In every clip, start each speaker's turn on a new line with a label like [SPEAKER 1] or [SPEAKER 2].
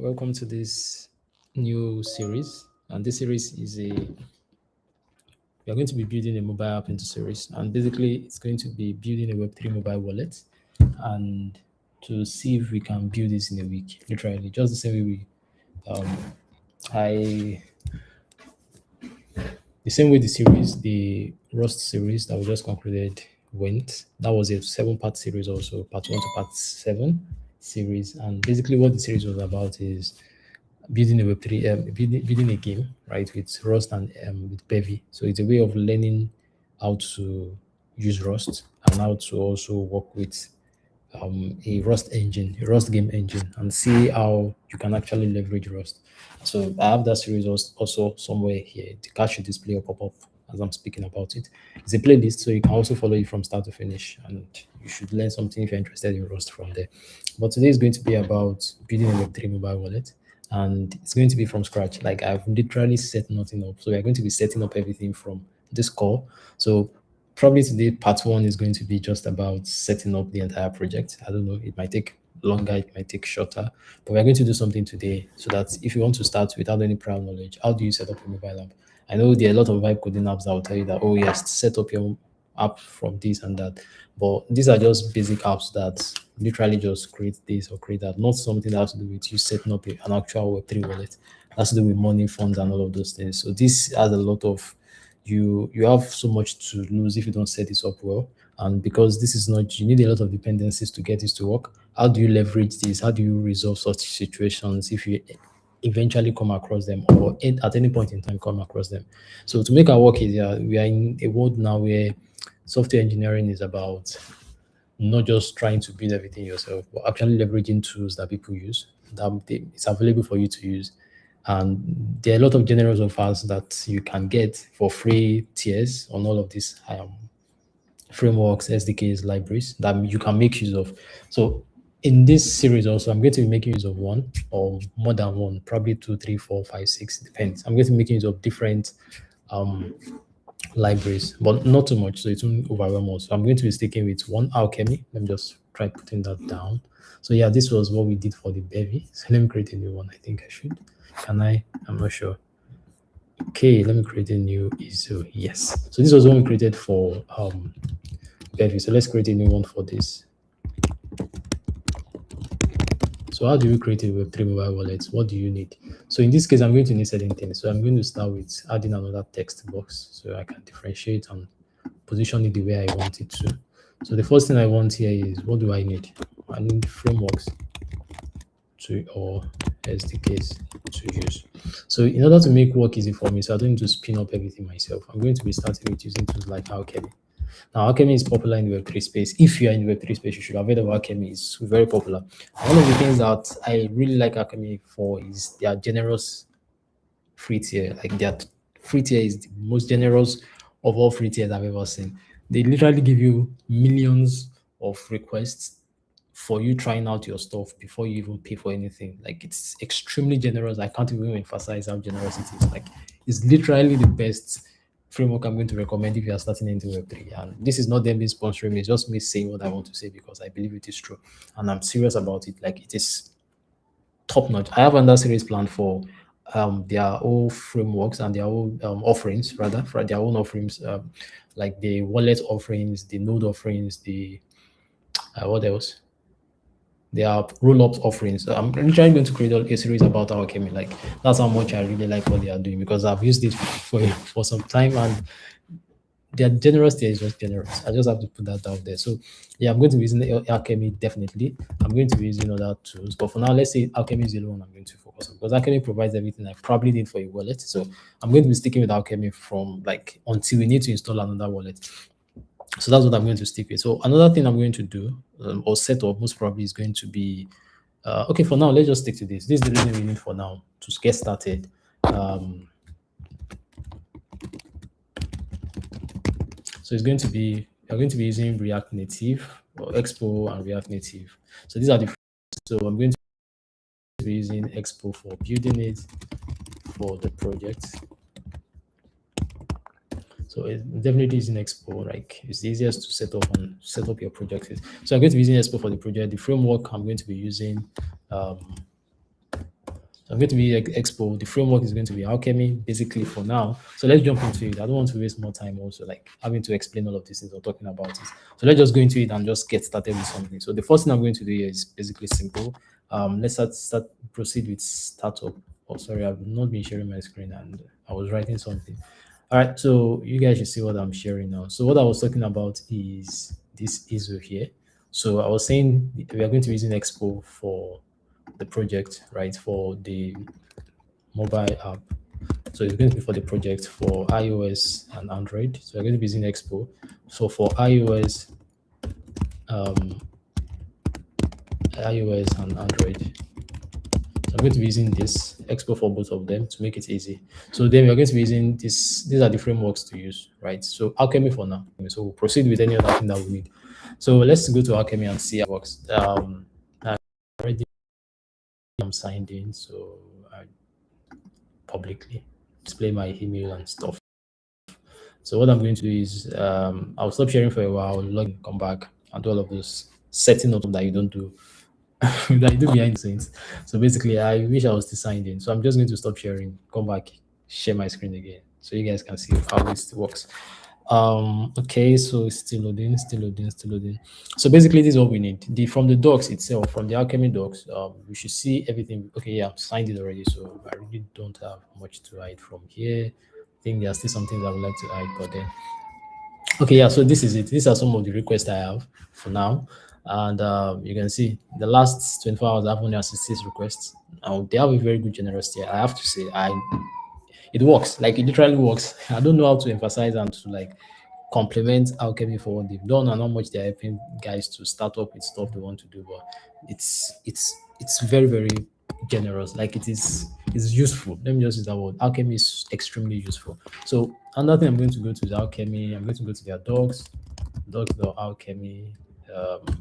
[SPEAKER 1] welcome to this new series. And this series is we are going to be building a mobile app into series. And basically, it's going to be building a Web3 mobile wallet and to see if we can build this in a week, literally, just the same way um, I, the same way the Rust series that we just concluded went. That was a 7 part series, also part 1 to part 7 series. And basically, what the series was about is building a Web3, building a game, right, with Rust and with Bevy. So it's a way of learning how to use Rust and how to also work with a Rust engine, a Rust game engine, and see how you can actually leverage Rust. So I have that series also somewhere here. The card should display or pop up as I'm speaking about it. It's a playlist, so you can also follow it from start to finish, and you should learn something if you're interested in Rust from there. But today is going to be about building a Web3 mobile wallet, and it's going to be from scratch. Like I've literally set nothing up. So we're going to be setting up everything from this core. So probably today part 1 is going to be just about setting up the entire project. I don't know, it might take longer, it might take shorter, but we're going to do something today so that if you want to start without any prior knowledge, how do you set up a mobile app? I know there are a lot of vibe coding apps that will tell you that, oh yes, set up your app from this and that, but these are just basic apps that literally just create this or create that, not something that has to do with you setting up an actual Web3 wallet. It has to do with money, funds, and all of those things. So this has a lot of, you have so much to lose if you don't set this up well. And because this is not, you need a lot of dependencies to get this to work. How do you leverage this? How do you resolve such situations if you eventually come across them, or at any point in time come across them? So to make our work easier, we are in a world now where software engineering is about not just trying to build everything yourself, but actually leveraging tools that people use, that it's available for you to use. And there are a lot of generous offers that you can get for free tiers on all of these frameworks, SDKs, libraries that you can make use of. So in this series also, I'm going to be making use of one or more than one, probably 2, 3, 4, 5, 6, depends. I'm going to be making use of different um, libraries, but not too much, so it won't overwhelm us. So I'm going to be sticking with one alchemy. Let me just try putting that down. So yeah, this was what we did for the Bevy. So let me create a new one. I think I should. Can I? I'm not sure. Okay, let me create a new ISO. Yes. So this was one we created for Bevy. So let's create a new one for this. So how do you create a Web3 mobile wallet? What do you need? So in this case, I'm going to need certain things. So I'm going to start with adding another text box so I can differentiate and position it the way I want it to. So the first thing I want here is, what do I need? I need frameworks or SDKs to use. So in order to make work easy for me, so I don't need to spin up everything myself, I'm going to be starting with using tools like Alchemy. Now, Alchemy is popular in the Web3 space. If you are in the Web3 space, you should have heard of Alchemy. It's very popular. One of the things that I really like Alchemy for is their generous free tier. Like their free tier is the most generous of all free tiers I've ever seen. They literally give you millions of requests for you trying out your stuff before you even pay for anything. Like it's extremely generous. I can't even emphasize how generous it is. Like it's literally the best framework I'm going to recommend if you are starting into Web3. And this is not them being sponsoring me, it's just me saying what I want to say because I believe it is true. And I'm serious about it. Like it is top notch. I have another series planned for their own frameworks and their own offerings, rather, for their own offerings, like the wallet offerings, the node offerings, the what else? There are roll-up offerings. I'm literally going to create a series about Alchemy. Like that's how much I really like what they are doing because I've used it for some time and their generous there is just generous. I just have to put that out there. So yeah, I'm going to be using Alchemy definitely. I'm going to be using other tools, but for now, let's say Alchemy is the one I'm going to focus on because Alchemy provides everything I probably need for a wallet. So I'm going to be sticking with Alchemy from like until we need to install another wallet. So that's what I'm going to stick with. So another thing I'm going to do or set up most probably is going to be okay. For now, let's just stick to this. This is the reason we need for now to get started. So it's going to be, you're going to be using React Native or Expo and React Native. So these are the, so I'm going to be using Expo for building it for the project. So it's definitely using Expo, like it's the easiest to set up your project with. So I'm going to be using Expo for the project. The framework I'm going to be using So I'm going to be Expo. The framework is going to be Alchemy, basically for now. So let's jump into it. I don't want to waste more time also, like having to explain all of these things or talking about it. So let's just go into it and just get started with something. So the first thing I'm going to do here is basically simple. Let's start proceed with startup. Oh, sorry, I've not been sharing my screen and I was writing something. All right, so you guys should see what I'm sharing now. So what I was talking about is this ISO here. So I was saying we are going to be using Expo for the project, right, for the mobile app. So it's going to be for the project for iOS and Android. So we're going to be using Expo. So for iOS, um, iOS and Android. So I'm going to be using this Expo for both of them to make it easy. So then we're going to be using this. These are the frameworks to use, right? So Alchemy for now. So we'll proceed with any other thing that we need. So let's go to Alchemy and see how it works. I already am signed in, so I publicly display my email and stuff. So what I'm going to do is I'll stop sharing for a while, log in, come back, and do all of those setting up that you don't do that you do behind the scenes. So basically, I wish I was still signed in. So I'm just going to stop sharing, come back, share my screen again, so you guys can see how this works. Okay, so it's still loading, still loading, still loading. So basically, this is what we need. The from the docs itself, from the Alchemy docs, we should see everything. Okay, yeah, I've signed it already, so I really don't have much to hide from here. I think there are still some things I would like to hide, but then okay, yeah, so this is it. These are some of the requests I have for now. And you can see the last 24 hours, I've only had 66 requests. Now, they have a very good generosity. I have to say, it works. Like, it literally works. I don't know how to emphasize and to like compliment Alchemy for what they've done and how much they're helping guys to start up with stuff they want to do. But it's very, very generous. Like, it's useful. Let me just use that word. Alchemy is extremely useful. So another thing I'm going to go to is Alchemy. I'm going to go to their docs.alchemy.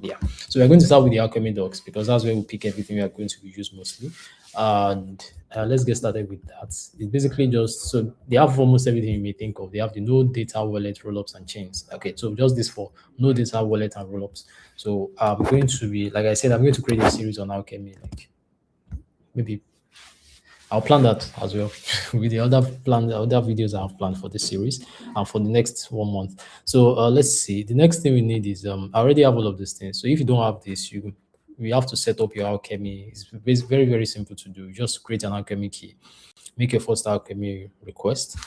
[SPEAKER 1] Yeah. So we're going to start with the Alchemy docs because that's where we pick everything we are going to use mostly. And let's get started with that. It's basically just so they have almost everything you may think of. They have the node data wallet rollups and chains. Okay, so just this for node data wallet and rollups. So I'm going to be, like I said, I'm going to create a series on Alchemy, like maybe I'll plan that as well with the other videos I've planned for this series and for the next 1 month. So let's see. The next thing we need is I already have all of these things. So if you don't have this, we have to set up your Alchemy. It's very, very simple to do. Just create an Alchemy key, make your first Alchemy request.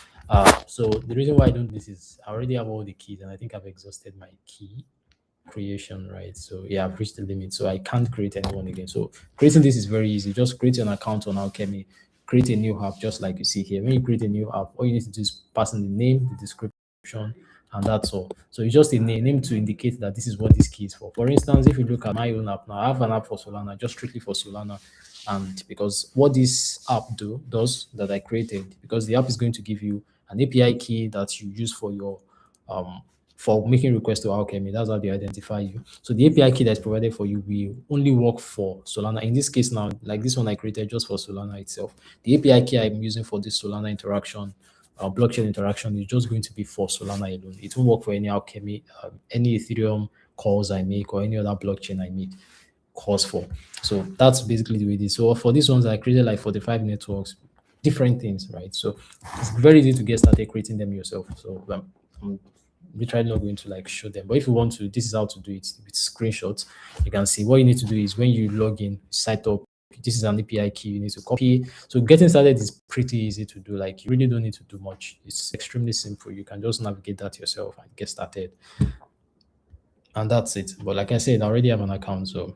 [SPEAKER 1] So the reason why I don't do this is I already have all the keys and I think I've exhausted my key creation, right? So yeah, I've reached the limit, so I can't create anyone again. So creating this is very easy. Just create an account on Alchemy, create a new app, just like you see here. When you create a new app, all you need to do is pass in the name, the description, and that's all. So it's just a name to indicate that this is what this key is for. For instance, if you look at my own app now, I have an app for Solana, just strictly for Solana. And because what this app does that I created, because the app is going to give you an API key that you use um for making requests to Alchemy. That's how they identify you. So the API key that's provided for you will only work for Solana. In this case now, like this one I created just for Solana itself. The API key I'm using for this Solana interaction, blockchain interaction is just going to be for Solana alone. It won't work for any Alchemy, any Ethereum calls I make or any other blockchain I make calls for. So that's basically the way it is. So for these ones, I created like 45 networks, different things, right? So it's very easy to get started creating them yourself. So I'm literally not going to like show them. But if you want to, this is how to do it with screenshots. You can see what you need to do is when you log in, site up. This is an API key you need to copy. So getting started is pretty easy to do. Like you really don't need to do much. It's extremely simple. You can just navigate that yourself and get started. And that's it. But like I said, I already have an account, so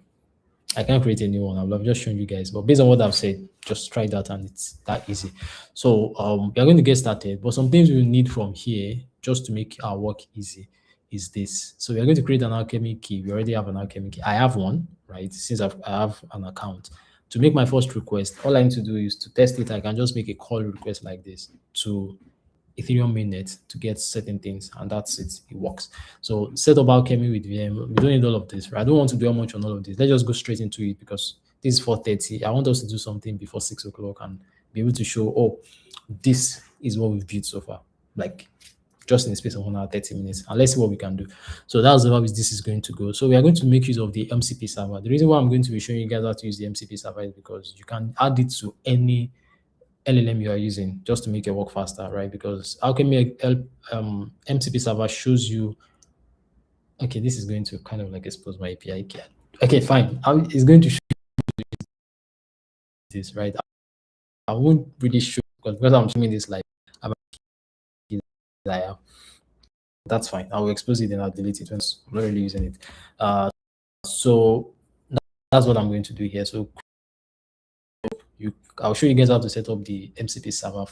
[SPEAKER 1] I can't create a new one. I've just shown you guys, but based on what I've said, just try that and it's that easy. So we are going to get started, but some things we need from here just to make our work easy is this. So we are going to create an Alchemy key. We already have an Alchemy key. I have one, right? Since I have an account. To make my first request, all I need to do is to test it. I can just make a call request like this to Ethereum mainnet to get certain things, and that's it. It works. So set up Alchemy with VM. We don't need all of this, right? I don't want to do much on all of this. Let's just go straight into it because this is 4:30. I want us to do something before 6 o'clock and be able to show, oh, this is what we've built so far. Like just in the space of 1 hour, 30 minutes. And let's see what we can do. So that's how this is going to go. So we are going to make use of the MCP server. The reason why I'm going to be showing you guys how to use the MCP server is because you can add it to any LLM you are using just to make your work faster, right? Because Alchemy MCP server shows you. Okay, this is going to kind of like expose my API key. Okay, fine. It's going to show this, right? I won't really show because I'm showing this like I have. That's fine. I will expose it and I'll delete it once I'm not really using it. So that's what I'm going to do here. So I'll show you guys how to set up the MCP server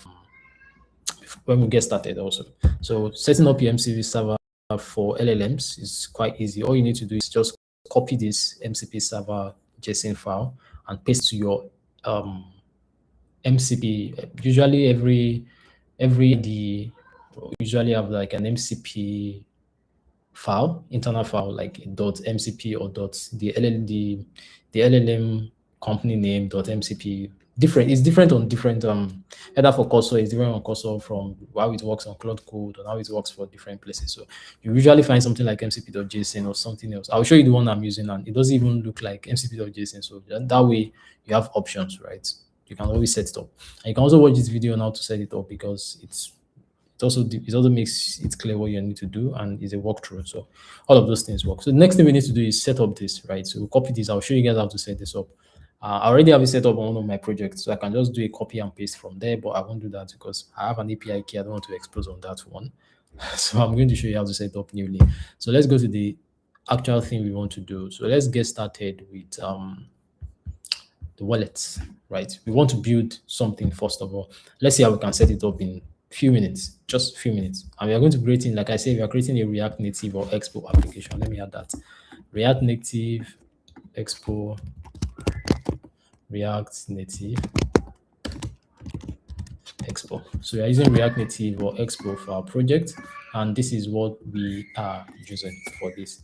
[SPEAKER 1] when we get started also. So setting up your MCP server for LLMs is quite easy. All you need to do is just copy this MCP server JSON file and paste to your MCP. Usually usually have like an MCP file, internal file like .mcp or the LLM company name .mcp. It's different on different either for Cursor, it's different on Cursor from how it works on Cloud Code and how it works for different places. So you usually find something like mcp.json or something else. I'll show you the one I'm using and it doesn't even look like mcp.json. So that way you have options, right? You can always set it up. And you can also watch this video on how to set it up because it also makes it clear what you need to do and it's a walkthrough. So all of those things work. So the next thing we need to do is set up this, right? So we'll copy this. I'll show you guys how to set this up. I already have it set up on one of my projects, so I can just do a copy and paste from there, but I won't do that because I have an API key. I don't want to expose on that one. So I'm going to show you how to set up newly. So let's go to the actual thing we want to do. So let's get started with the wallets, right? We want to build something first of all. Let's see how we can set it up in few minutes, just a few minutes. And we are going to create, like I said, we are creating a React Native or Expo application. Let me add that. React Native, Expo, React Native, Expo. So we are using React Native or Expo for our project. And this is what we are using for this.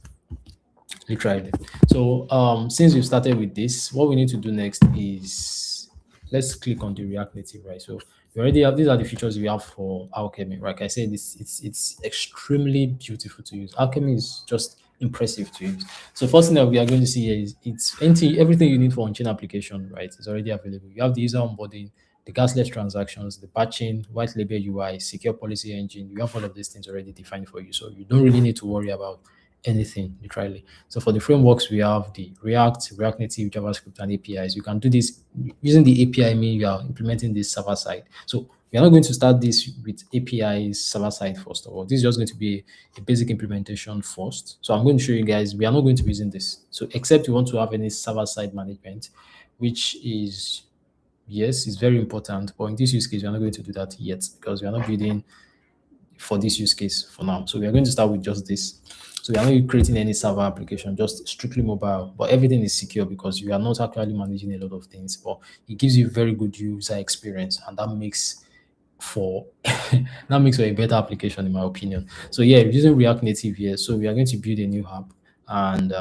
[SPEAKER 1] Literally. So since we've started with this, what we need to do next is let's click on the React Native, right? So we already have these are the features we have for Alchemy. Like I said, it's extremely beautiful to use. Alchemy is just impressive to use. So first thing that we are going to see here is everything you need for on-chain application, right? It's already available. You have the user onboarding, the gasless transactions, the batching, white label UI, secure policy engine. You have all of these things already defined for you. So you don't really need to worry about anything literally. So for the frameworks, we have the React Native, JavaScript, and APIs. You can do this using the API. Mean you are implementing this server side. So we are not going to start this with APIs server side first of all. This is just going to be a basic implementation first. So I'm going to show you guys. We are not going to be using this. So except you want to have any server side management, which is yes, it's very important. But in this use case, we are not going to do that yet because we are not building for this use case for now. So we are going to start with just this. So we are not creating any server application, just strictly mobile, but everything is secure because you are not actually managing a lot of things, but it gives you very good user experience, and that makes for a better application in my opinion. So yeah, using React Native here. So we are going to build a new app, and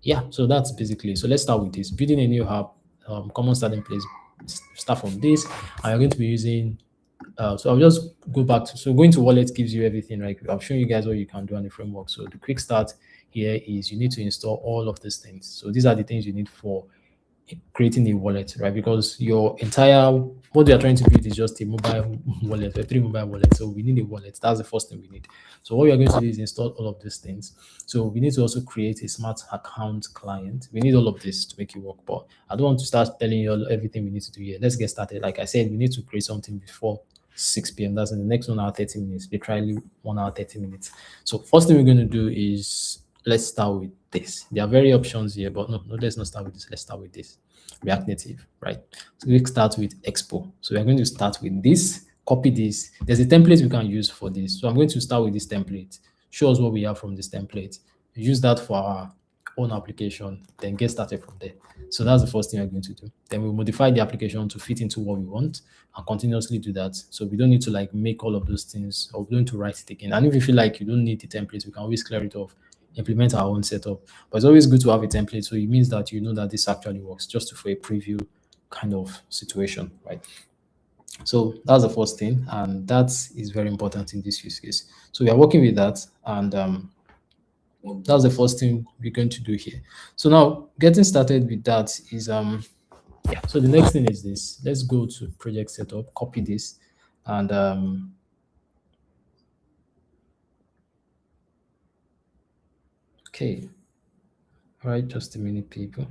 [SPEAKER 1] yeah, so that's basically. So let's start with this building a new app. Common starting place. Start from this, and you're going to be using. So I'll just go back to, so going to wallet gives you everything, right? I'll show you guys what you can do on the framework. So the quick start here is you need to install all of these things. So these are the things you need for creating a wallet, right? Because your entire, what we are trying to build is just a mobile wallet, Web3 mobile wallet. So we need a wallet. That's the first thing we need. So what we are going to do is install all of these things. So we need to also create a smart account client. We need all of this to make it work. But I don't want to start telling you everything we need to do here. Let's get started. Like I said, we need to create something before 6 p.m. That's in the next 1 hour, 30 minutes, literally 1 hour, 30 minutes. So first thing we're going to do is let's start with this. There are very options here, but no, let's not start with this. Let's start with this. React Native, right? So we start with Expo. So we're going to start with this, copy this. There's a template we can use for this. So I'm going to start with this template. Show us what we have from this template. Use that for our own application, then get started from there. So that's the first thing we're going to do. Then we'll modify the application to fit into what we want and continuously do that. So we don't need to like make all of those things, or we don't need to write it again. And if you feel like you don't need the template, we can always clear it off, implement our own setup. But it's always good to have a template, so it means that you know that this actually works, just for a preview kind of situation, right? So that's the first thing, and that is very important in this use case. So we are working with that, and that's the first thing we're going to do here. So now getting started with that is yeah. So the next thing is this. Let's go to project setup, copy this, and okay. All right, just a minute, people.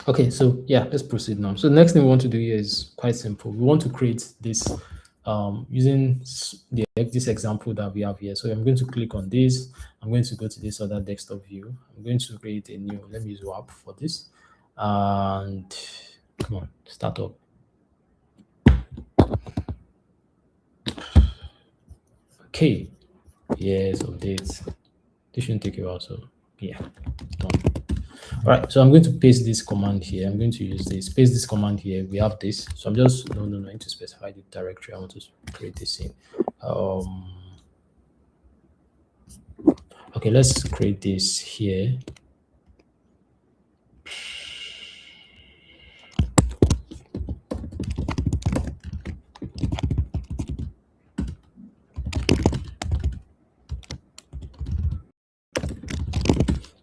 [SPEAKER 1] Okay, so yeah, let's proceed now. So the next thing we want to do here is quite simple. We want to create this using this example that we have here. So I'm going to click on this. I'm going to go to this other desktop view. I'm going to create a new, let me use WAP for this. And come on, start up. Okay, yes, update. This shouldn't take a while, so yeah, done. All right, so I'm going to paste this command here. I'm going to use this, paste this command here. We have this. So I'm just, no, I need to specify the directory I want to create this in. Okay, let's create this here.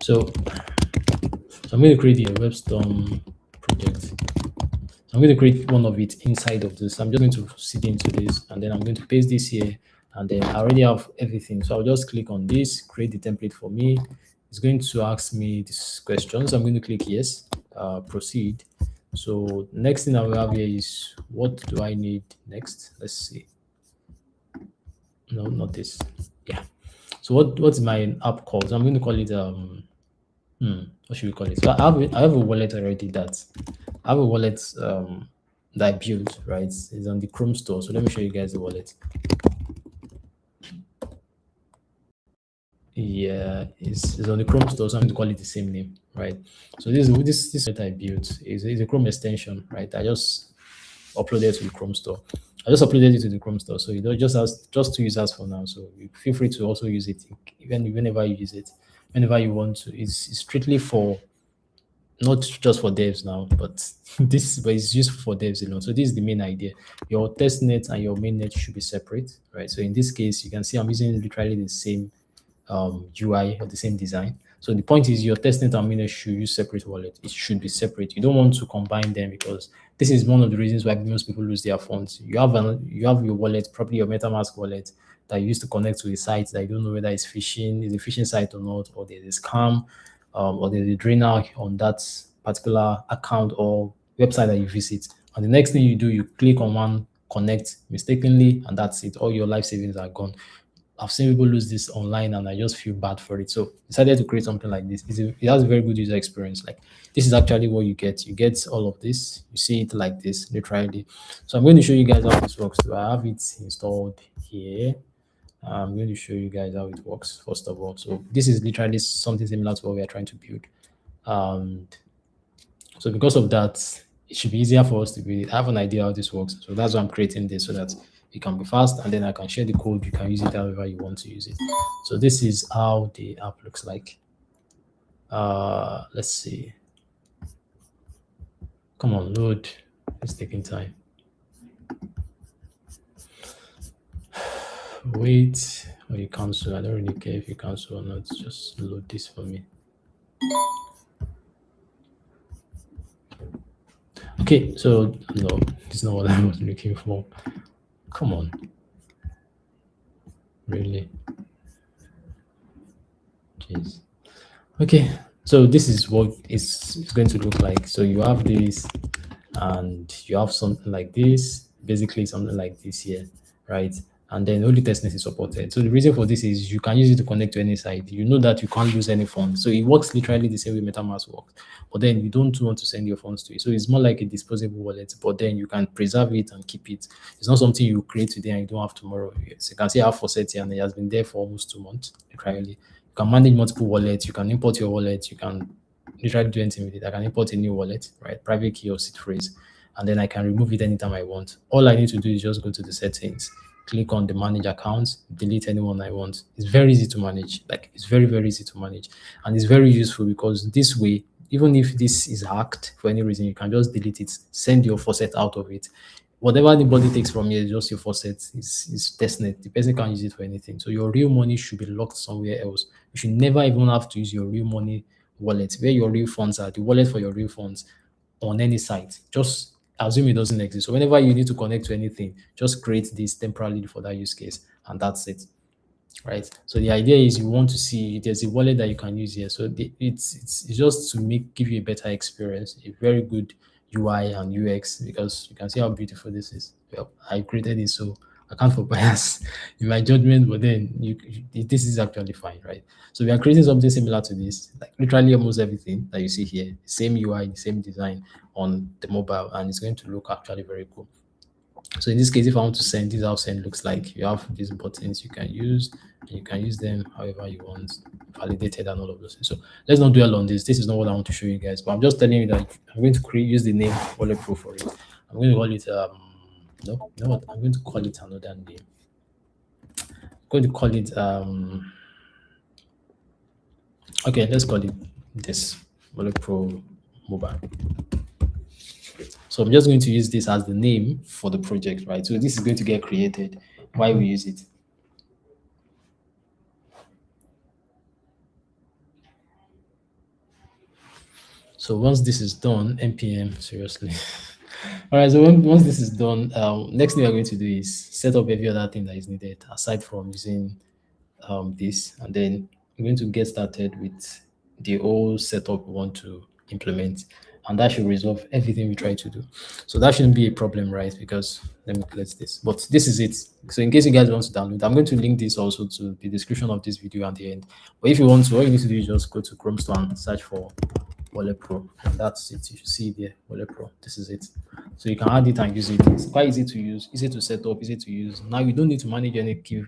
[SPEAKER 1] So I'm going to create a WebStorm project. So I'm going to create one of it inside of this. I'm just going to seed into this, and then I'm going to paste this here, and then I already have everything. So I'll just click on this, create the template for me. It's going to ask me this question. So I'm going to click yes, proceed. So next thing I will have here is what do I need next? Let's see. No, not this. Yeah. So what's my app called? So I'm going to call it what should we call it? So I have a wallet already that I have a wallet that I built, right? It's on the Chrome store. So let me show you guys the wallet. Yeah, it's on the Chrome store, so I'm going to call it the same name, right? So this that I built is a Chrome extension, right? I just uploaded to the Chrome store. I just uploaded it to the Chrome store, so it just has just 2 users for now. So you feel free to also use it whenever you use it, whenever you want to. It's strictly for not just for devs now, but but it's useful for devs alone. So this is the main idea. Your test net and your main net should be separate, right? So in this case, you can see I'm using literally the same UI or the same design. So the point is your testnet and mainnet should use separate wallet. It should be separate. You don't want to combine them because this is one of the reasons why most people lose their funds. You have your wallet, probably your MetaMask wallet that you used to connect to a site that you don't know whether it's phishing, is a phishing site or not, or there's a scam, or there's a drainer on that particular account or website that you visit. And the next thing you do, you click on one connect mistakenly, and that's it. All your life savings are gone. I've seen people lose this online and I just feel bad for it. So decided to create something like this. It has a very good user experience. Like this is actually what you get. You get all of this. You see it like this, literally. So I'm going to show you guys how this works. So I have it installed here. I'm going to show you guys how it works, first of all. So this is literally something similar to what we are trying to build. And so because of that, it should be easier for us to build it. I have an idea how this works. So that's why I'm creating this so that it can be fast and then I can share the code. You can use it however you want to use it. So this is how the app looks like. Let's see. Come on, load. It's taking time. Wait, or you cancel. I don't really care if you cancel or not. Just load this for me. Okay, so no, this is not what I was looking for. Come on. Really? Jeez. Okay, so this is what it's going to look like. So you have this and you have something like this, basically something like this here, right? And then only testnet is supported. So the reason for this is you can use it to connect to any site. You know that you can't lose any funds. So it works literally the same way MetaMask works. But then you don't want to send your funds to it. So it's more like a disposable wallet, but then you can preserve it and keep it. It's not something you create today and you don't have tomorrow. Yes, you can see I have Fawcett here and it has been there for almost 2 months, literally. You can manage multiple wallets. You can import your wallet. You can literally do anything with it. I can import a new wallet, right? Private key or seed phrase, and then I can remove it anytime I want. All I need to do is just go to the settings, click on the manage accounts, delete anyone I want. It's very easy to manage. Like it's very, very easy to manage. And it's very useful because this way, even if this is hacked for any reason, you can just delete it, send your faucet out of it. Whatever anybody takes from you is just your faucet. It's testnet. The person can use it for anything. So your real money should be locked somewhere else. You should never even have to use your real money wallet, where your real funds are, the wallet for your real funds on any site. Just assume it doesn't exist. So whenever you need to connect to anything, just create this temporarily for that use case, and that's it. Right. So the idea is you want to see there's a wallet that you can use here. So it's just to give you a better experience, a very good UI and UX, because you can see how beautiful this is. Well, I created it, so I can't for bias in my judgment, but then this is actually fine, right? So we are creating something similar to this, like literally almost everything that you see here, same UI, same design on the mobile, and it's going to look actually very cool. So in this case, if I want to send, this is how send looks like. You have these buttons you can use, and you can use them however you want, validated and all of those things. So let's not dwell on this. This is not what I want to show you guys, but I'm just telling you that I'm going to use the name Wallet Pro for it. I'm going to call it no, you know what? I'm going to call it another name. I'm going to call it okay, let's call it this Wallet Pro Mobile. So I'm just going to use this as the name for the project, right? So this is going to get created while we use it. So once this is done, npm, seriously. All right, so once this is done, next thing we're going to do is set up every other thing that is needed aside from using this, and then we're going to get started with the whole setup we want to implement, and that should resolve everything we try to do. So that shouldn't be a problem, right? Because let me close this. But this is it. So in case you guys want to download, I'm going to link this also to the description of this video at the end. But if you want to, all you need to do is just go to Chrome Store and search for Wallet Pro, and that's it. You should see there, Wallet Pro. This is it. So you can add it and use it. It's quite easy to use, easy to set up, easy to use. Now you don't need to manage any key,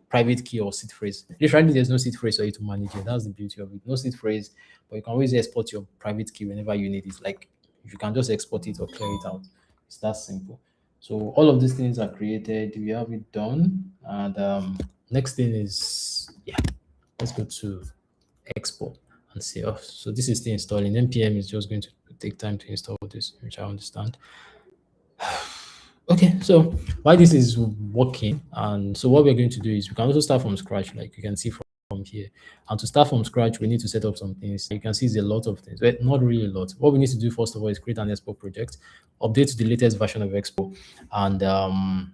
[SPEAKER 1] private key or seed phrase. Literally, there's no seed phrase for you to manage it. That's the beauty of it. No seed phrase, but you can always export your private key whenever you need it. Like you can just export it or clear it out. It's that simple. So all of these things are created. We have it done, and next thing is let's go to export and see off. So this is the installing. npm is just going to take time to install this, which I understand. Okay, so while this is working, and so what we're going to do is we can also start from scratch, like you can see from here. And to start from scratch, we need to set up some things. You can see there's a lot of things, but not really a lot. What we need to do first of all is create an Expo project, update to the latest version of Expo, and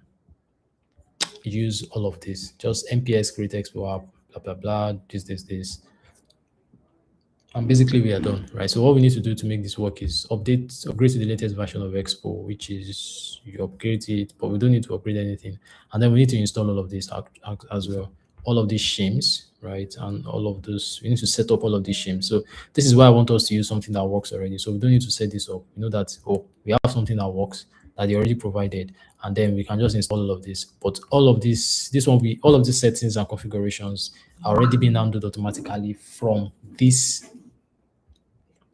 [SPEAKER 1] use all of this. Just nps create Expo app, blah blah blah. This. And basically we are done, right? So what we need to do to make this work is upgrade to the latest version of Expo, which is you upgrade it, but we don't need to upgrade anything. And then we need to install all of this as well. All of these shims, right? And all of those, we need to set up all of these shims. So this is why I want us to use something that works already. So we don't need to set this up. We know that, we have something that works that they already provided, and then we can just install all of this. But all of this all of these settings and configurations are already being handled automatically from this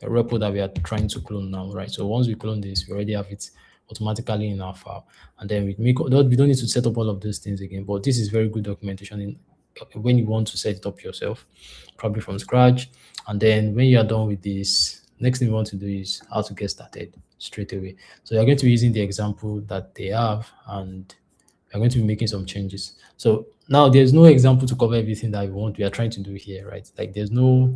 [SPEAKER 1] repo that we are trying to clone now, right? So once we clone this, we already have it automatically in our file, and then we don't need to set up all of those things again. But this is very good documentation when you want to set it up yourself, probably from scratch. And then when you are done with this, next thing we want to do is how to get started straight away. So you're going to be using the example that they have, and we're going to be making some changes. So now there's no example to cover everything that we are trying to do here, right? Like there's no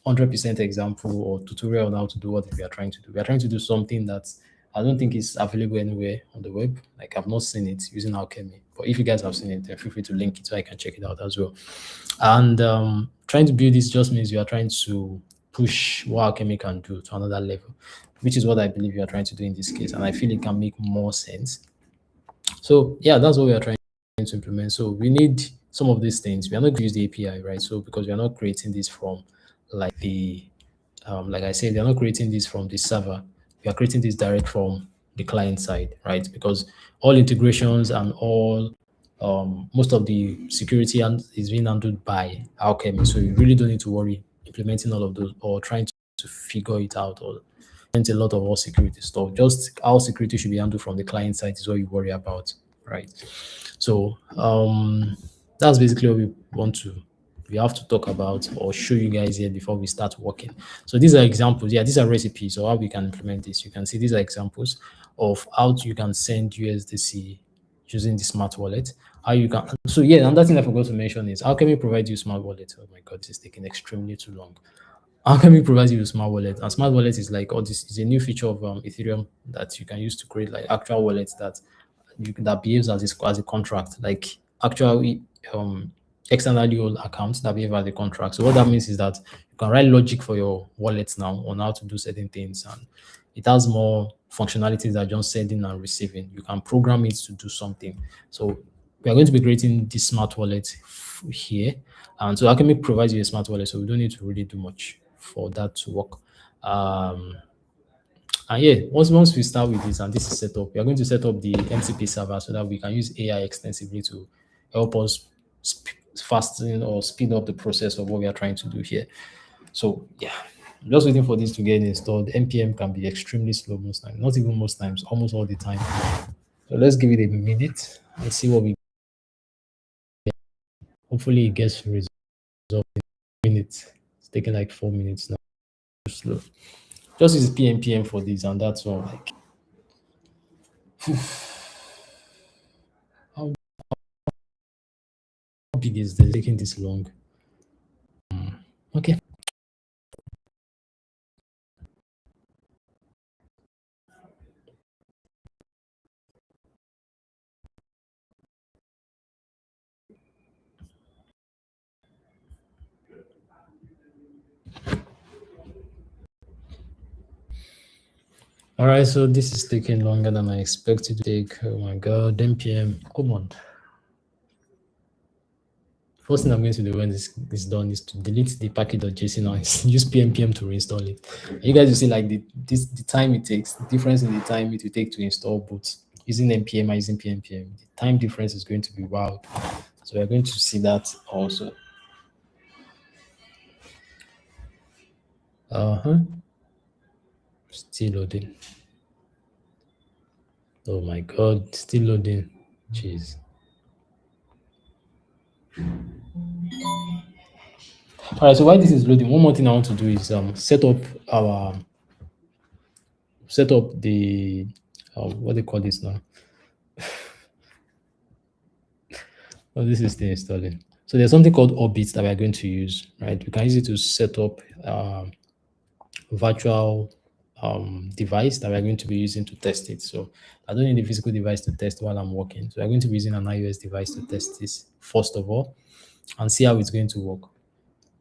[SPEAKER 1] 100% example or tutorial on how to do what we are trying to do. We are trying to do something that I don't think is available anywhere on the web. Like I've not seen it using Alchemy, but if you guys have seen it, then feel free to link it so I can check it out as well. And trying to build this just means you are trying to push what Alchemy can do to another level, which is what I believe you are trying to do in this case. And I feel it can make more sense. So yeah, that's what we are trying to implement. So we need some of these things. We are not going to use the API, right? So because we are not creating this from like I said, we are not creating this from the server. We are creating this direct from the client side, right? Because all integrations and all most of the security is being handled by Alchemy. So you really don't need to worry implementing all of those or trying to figure it out or implement a lot of all security stuff. Just how security should be handled from the client side is what you worry about, right? So that's basically what we have to talk about or show you guys here before we start working. So these are examples. Yeah, these are recipes or how we can implement this. You can see these are examples of how you can send USDC using the smart wallet. How you can so yeah, another thing I forgot to mention is how can we provide you smart wallet? Oh my god, this is taking extremely too long. How can we provide you with smart wallet? And smart wallet is like all this is a new feature of Ethereum that you can use to create like actual wallets that behaves as a contract, like actually externally owned accounts that behave as a contract. So what that means is that you can write logic for your wallets now on how to do certain things, and it has more functionalities than just sending and receiving. You can program it to do something. So we are going to be creating this smart wallet here, and so Alchemy provides you a smart wallet, so we don't need to really do much for that to work. Um, and yeah, once we start with this and this is set up, we are going to set up the MCP server so that we can use AI extensively to help us fasten or speed up the process of what we are trying to do here. So yeah, I'm just waiting for this to get installed. NPM can be extremely slow most times, not even most times, almost all the time. So let's give it a minute and see what we. Hopefully, it gets resolved in a minute. It's taking like 4 minutes now. Slow. Just use PNPM for this, and that's all. Like, how big is this taking this long? Okay. All right. So this is taking longer than I expected to take. Oh my God. NPM. Come on. First thing I'm going to do when this is done is to delete the package.json and use PNPM to reinstall it. And you guys will see like the time it takes, the difference in the time it will take to install both using NPM and using PNPM. The time difference is going to be wild. So we're going to see that also. Uh-huh. Still loading. Oh my God, still loading. Jeez. All right, so while this is loading, one more thing I want to do is set up the what they call this now. Oh, this is still installing. So there's something called Orbit that we're going to use, right? We can use it to set up virtual device that we're going to be using to test it. So I don't need a physical device to test while I'm working. So we're going to be using an iOS device to test this first of all and see how it's going to work.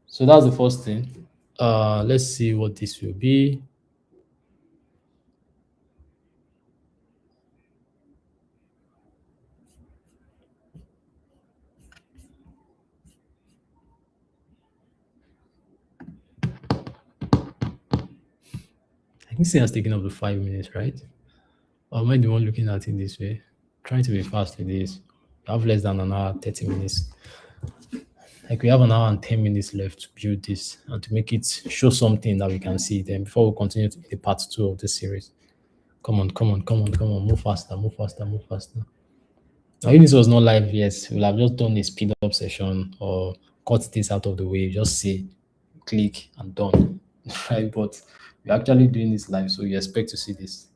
[SPEAKER 1] So that's the first thing. Let's see what this will be. I think it has taken up to 5 minutes, right? Or am I the one looking at it this way? Trying to be fast with this. We have less than an hour, 30 minutes. Like we have an hour and 10 minutes left to build this and to make it show something that we can see then before we continue to the part two of the series. Come on, come on, come on, come on, move faster, move faster, move faster. Now, if this was not live, yes, we'll have just done a speed up session or cut this out of the way, just say click and done. Right? But we're actually doing this live, so you expect to see this.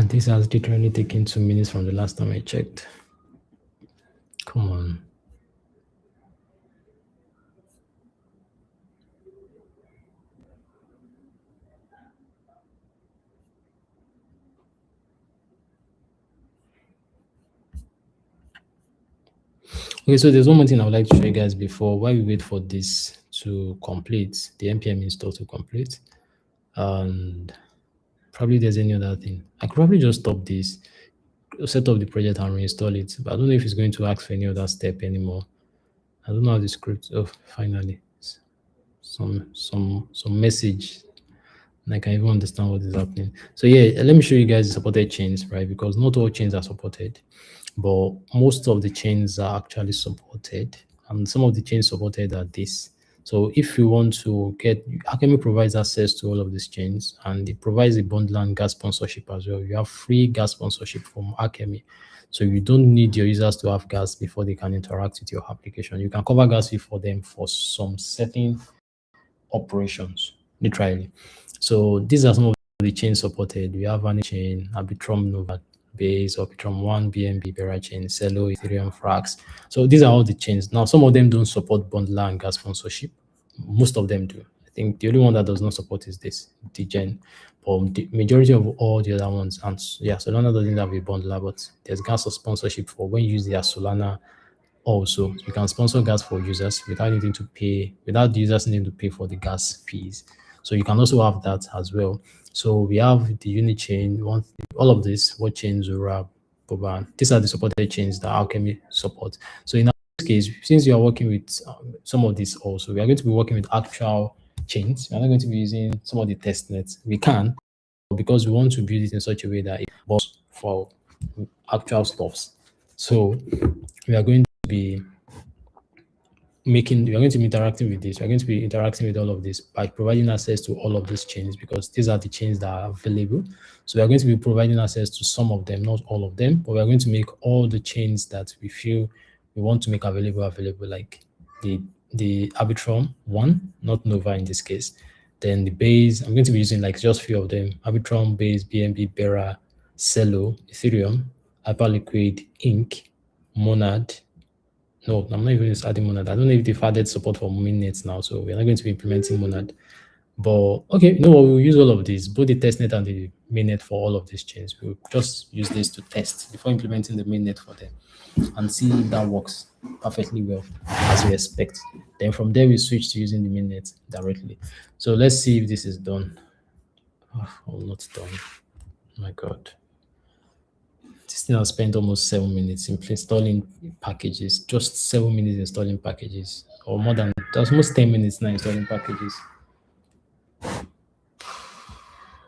[SPEAKER 1] And this has literally taken 2 minutes from the last time I checked. Come on. Okay, so there's one more thing I would like to show you guys before while we wait for this to complete, the npm install to complete. And probably there's any other thing. I could probably just stop this, set up the project and reinstall it. But I don't know if it's going to ask for any other step anymore. I don't know how the script. Oh, finally, some message, and I can even understand what is happening. So yeah, let me show you guys the supported chains, right? Because not all chains are supported, but most of the chains are actually supported, and some of the chains supported are this. So if you want to get, Alchemy provides access to all of these chains, and it provides a bundle and gas sponsorship as well. You have free gas sponsorship from Alchemy. So you don't need your users to have gas before they can interact with your application. You can cover gas fee for them for some certain operations, literally. So these are some of the chains supported. We have any chain, Arbitrum, Nova, Base, Arbitrum 1, BNB, Bera chain, Celo, Ethereum, Frax. So these are all the chains. Now, some of them don't support bundler and gas sponsorship. Most of them do. I think the only one that does not support is this, Degen. But the majority of all the other ones, and yeah, Solana doesn't have a bundler, but there's gas sponsorship for when you use their Solana. Also, you can sponsor gas for users without needing to pay, without the users needing to pay for the gas fees. So you can also have that as well. So we have the unit chain, all of this, what chain, Zora, Boba. These are the supported chains that Alchemy support. So in our case, since you are working with some of these also, we are going to be working with actual chains. We are not going to be using some of the test nets. We can, because we want to build it in such a way that it works for actual stuffs. So we are going to be we are going to be interacting with this. We're going to be interacting with all of this by providing access to all of these chains, because these are the chains that are available. So we are going to be providing access to some of them, not all of them, but we are going to make all the chains that we feel we want to make available, like the Arbitrum one, not Nova in this case. Then the Base, I'm going to be using like just few of them: Arbitrum, Base, BNB, Bera, Celo, Ethereum, Hyperliquid, Ink, Monad. No, I'm not even adding Monad. I don't know if they've added support for mainnets now, so we're not going to be implementing Monad. But okay, you know what? We'll use all of these, both the testnet and the mainnet for all of these chains. We'll just use this to test before implementing the mainnet for them and see if that works perfectly well as we expect. Then from there, we switch to using the mainnet directly. So let's see if this is done. Oh, not done. Oh my God. This thing has spent almost 7 minutes installing packages. Just 7 minutes installing packages, or more than that's almost 10 minutes now installing packages.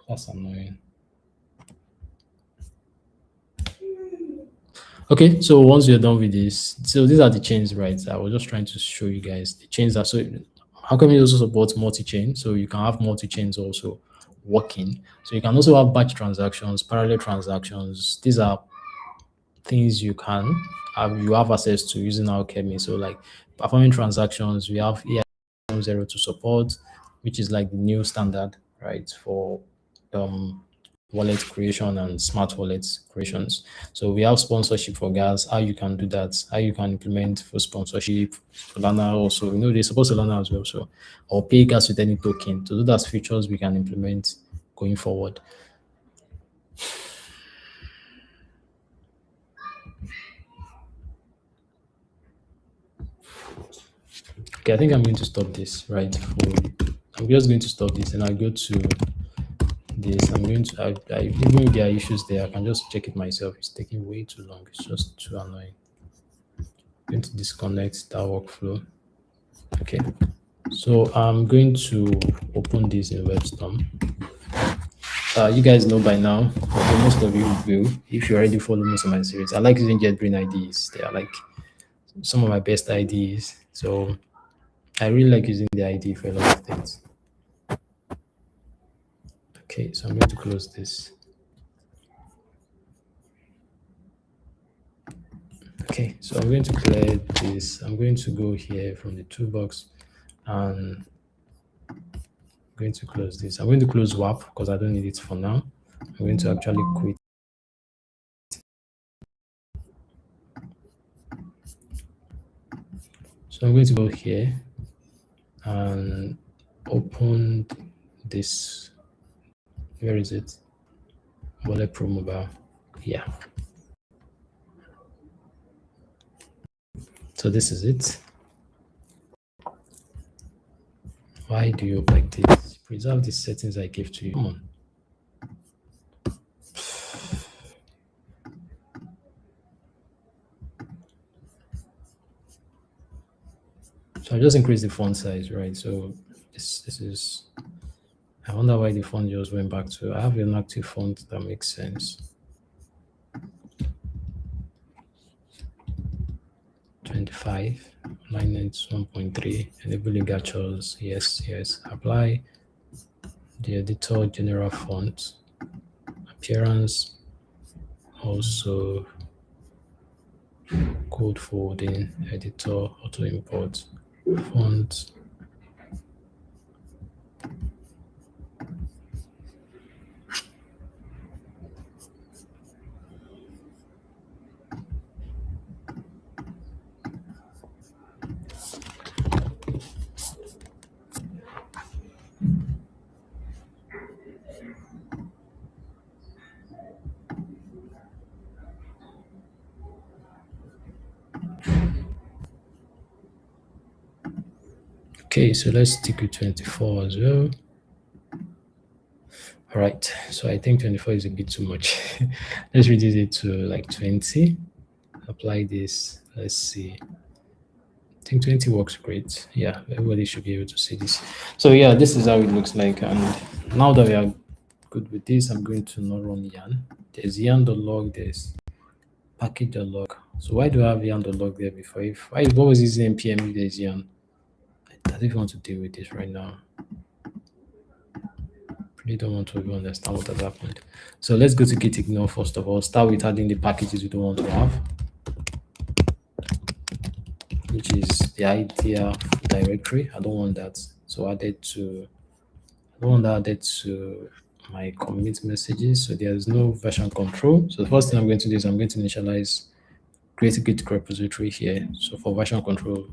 [SPEAKER 1] That's annoying. Okay, so once you're done with this, so these are the chains, right? I was just trying to show you guys the chains are so. How come it also supports multi-chain? So you can have multi-chains also working. So you can also have batch transactions, parallel transactions. These are things you have access to using Alchemy. So like performing transactions, we have EIM0 to support, which is like the new standard, right, for wallet creation and smart wallets creations. So we have sponsorship for gas, how you can do that, how you can implement for sponsorship, Solana also, they support Solana as well. So, or pay gas with any token. So those are features we can implement going forward. Okay, I think I'm going to stop this, right? I'm just going to stop this and I'll go to this. I'm going to, even if there are issues there, I can just check it myself. It's taking way too long. It's just too annoying. I'm going to disconnect that workflow. Okay. So I'm going to open this in WebStorm. You guys know by now, okay, most of you will, if you already follow most of my series. I like using JetBrain IDs. They are like some of my best IDs. So I really like using the ID for a lot of things. Okay, so I'm going to close this. Okay, so I'm going to clear this. I'm going to go here from the toolbox and I'm going to close this. I'm going to close WAP because I don't need it for now. I'm going to actually quit So I'm going to go here and open this. Where is it? Wallet Pro Mobile. Yeah. So this is it. Why do you like this? Preserve the settings I gave to you. Come on. So I just increase the font size, right? So this is. I wonder why the font just went back to. I have an active font that makes sense. 25, line 1.3, enabling gachos. Yes, yes. Apply the editor general font. Appearance, also code folding, editor, auto import, font. Okay, so let's stick with 24 as well. All right, so I think 24 is a bit too much. Let's reduce it to like 20. Apply this. Let's see. I think 20 works great. Yeah, everybody should be able to see this. So yeah, this is how it looks like. And now that we are good with this, I'm going to not run yarn. There's yarn.log, there's package.log. So why do I have yarn.log there before? If I what was using npm if there's yarn? I don't even want to deal with this right now. Really don't want to even understand what has happened. So let's go to git ignore first of all. Start with adding the packages we don't want to have, which is the idea directory. I don't want that. So added to I don't want that added to my commit messages. So there's no version control. So the first thing I'm going to do is I'm going to initialize create a git repository here. So for version control.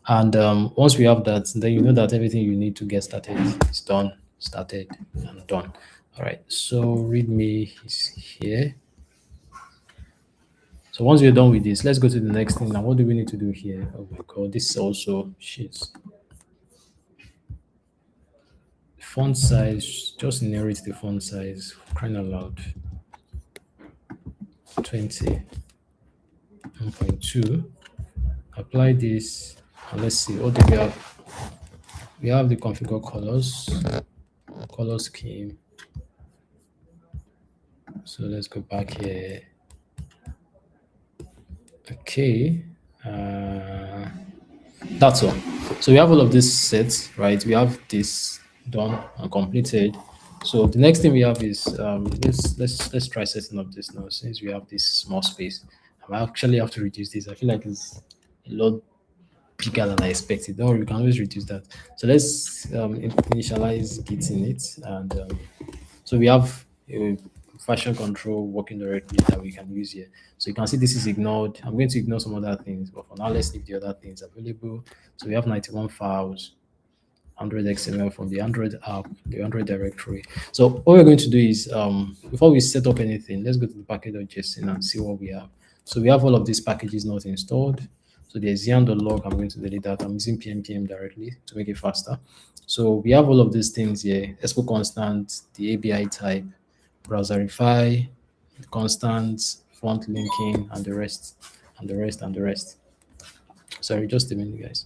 [SPEAKER 1] And once we have that, then you know that everything you need to get started is done, started, and done. All right. So README is here. So once we're done with this, let's go to the next thing. Now, what do we need to do here? Oh my God, this is also sheets. Font size, just inherit the font size, crying aloud. 20, 1.2. Apply this, and let's see, what do we have? We have the configure colors, color scheme. So let's go back here. Okay. That's all. So we have all of these sets, right? We have this done and completed. So the next thing we have is let's try setting up this now. Since we have this small space, I actually have to reduce this. I feel like it's a lot bigger than I expected. Don't worry, we can always reduce that. So let's initialize Git in it, and so we have a version control working directly that we can use here. So you can see this is ignored. I'm going to ignore some other things, but for now, let's leave the other things available. So we have 91 files, 100 XML from the Android app, the Android directory. So what we're going to do is, before we set up anything, let's go to the package.json and see what we have. So we have all of these packages not installed. So there's yarn.log. I'm going to delete that. I'm using pnpm directly to make it faster. So we have all of these things here: expo constant, the ABI type, browserify, constants, font linking, and the rest, and the rest, and the rest. Sorry, just a minute, guys.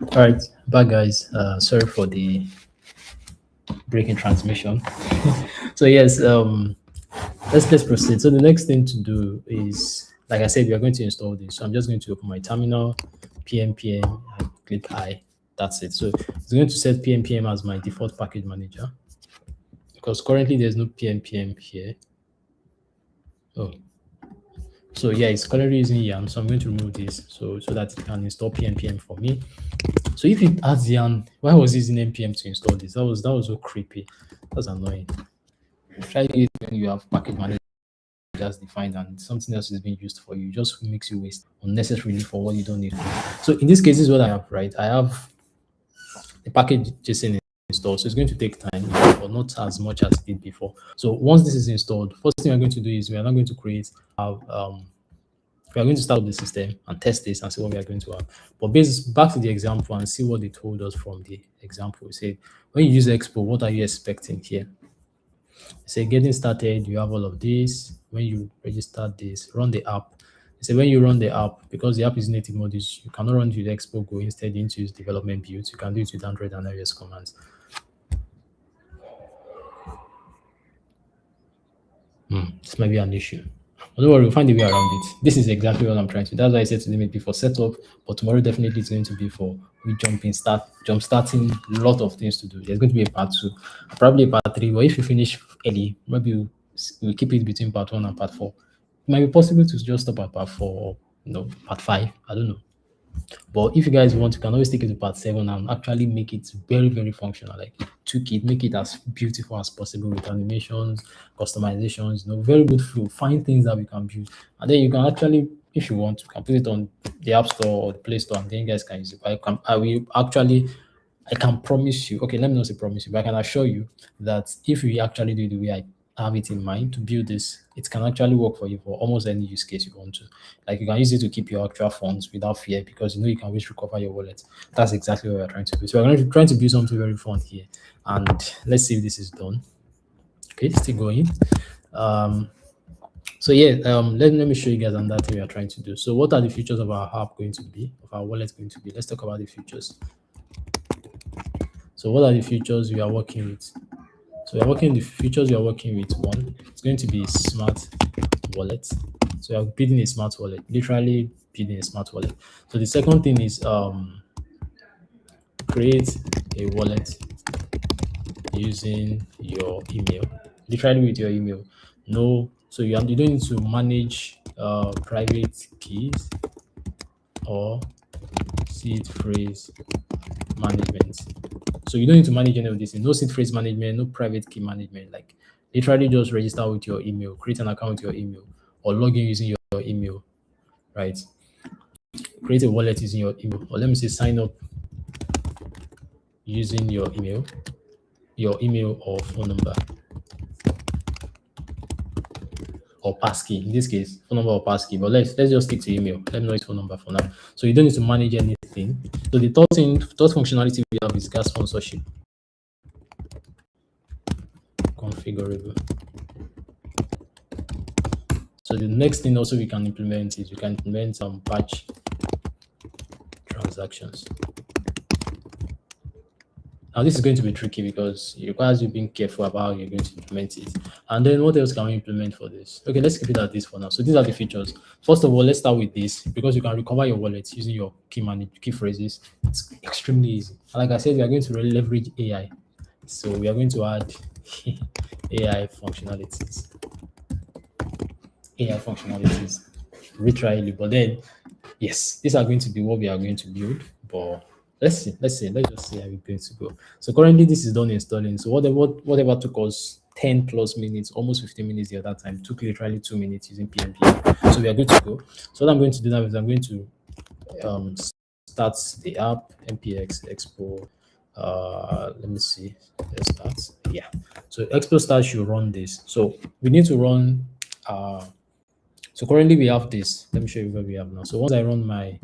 [SPEAKER 1] All right, back guys. Sorry for the breaking transmission. So yes, let's proceed. So the next thing to do is, like I said, we are going to install this. So I'm just going to open my terminal, pnpm, and click I. That's it. So it's going to set pnpm as my default package manager because currently there's no pnpm here. Oh, so yeah, it's currently using YARN. So I'm going to remove this so that it can install pnpm for me. So if it adds YARN, why was it using npm to install this? That was so creepy. That's annoying. Try it when you have package manager just defined and something else is being used for you. It just makes you waste unnecessarily for what you don't need. So in this case, this is what I have, right? I have the package JSON installed, so it's going to take time, but not as much as it did before. So once this is installed, first thing we're going to do is we are not going to create we are going to start up the system and test this and see what we are going to have. But back to the example and see what they told us from the example. We said, when you use Expo, what are you expecting here? Say getting started, you have all of this. When you register this, run the app. Say when you run the app, because the app is native mode, you cannot run it with Expo Go. Instead, you need to use development builds. You can do it with Android and iOS commands. This might be an issue. But don't worry, we'll find a way around it. This is exactly what I'm trying to. That's why I said to limit before setup, but tomorrow definitely is going to be for we jump starting a lot of things to do. There's going to be a part 2, probably a part 3. But if you finish early, maybe we'll keep it between part 1 and part 4. It might be possible to just stop at part 4 or part 5. I don't know. But if you guys want, you can always take it to part 7 and actually make it very, very functional. Like tweak it, make it as beautiful as possible with animations, customizations, very good flow. Find things that we can build. And then you can actually, if you want, you can put it on the App Store or the Play Store and then you guys can use it. I can promise you, okay, let me not say promise you, but I can assure you that if you actually do it the way I have it in mind to build this, it can actually work for you for almost any use case you want to. Like you can use it to keep your actual funds without fear because you can always recover your wallet. That's exactly what we're trying to do. So we're trying to build something very fun here. And let's see if this is done. Okay, still going. So yeah, let me show you guys on that thing we are trying to do. So what are the features of our app going to be, of our wallet going to be? Let's talk about the features. So what are the features we are working with? So the features we are working with. One, it's going to be smart wallet. So you're building a smart wallet, literally building a smart wallet. So the second thing is create a wallet using your email, literally with your email. No, so you don't need to manage private keys or seed phrase management. So you don't need to manage any of this. No seed phrase management, no private key management. Like literally just register with your email, create an account with your email, or log in using your email, right? Create a wallet using your email, or let me say sign up using your email or phone number or passkey. In this case, phone number or passkey. But let's just stick to email. Let me know his phone number for now. So you don't need to manage anything. So the third functionality we have is gas sponsorship. Configurable. So the next thing also we can implement is we can implement some batch transactions. Now this is going to be tricky because it requires you being careful about how you're going to implement it. And then what else can we implement for this? Okay, let's keep it at this for now. So these are the features. First of all, let's start with this because you can recover your wallet using your key phrases. It's extremely easy. And like I said, we are going to really leverage AI. So we are going to add AI functionalities. Literally, but then yes, these are going to be what we are going to build. But let's just see how it's going to go. So currently this is done installing. So whatever took us 10 plus minutes, almost 15 minutes the other time, took literally 2 minutes using PNP. So we are good to go. So what I'm going to do now is I'm going to start the app, npx expo. Let me see. Let's start. Yeah. So expo start should run this. So we need to run so currently we have this. Let me show you what we have now. So once I run my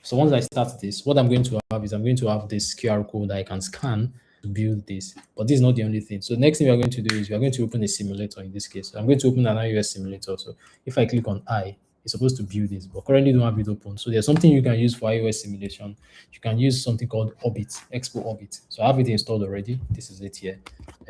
[SPEAKER 1] so once I start this, what I'm going to have is I'm going to have this QR code that I can scan to build this. But this is not the only thing. So the next thing we're going to do is we're going to open a simulator in this case. So I'm going to open an iOS simulator. So if I click on I, It's supposed to build this, but currently don't have it open. So there's something you can use for iOS simulation. You can use something called Orbit, Expo Orbit. So I have it installed already. This is it here,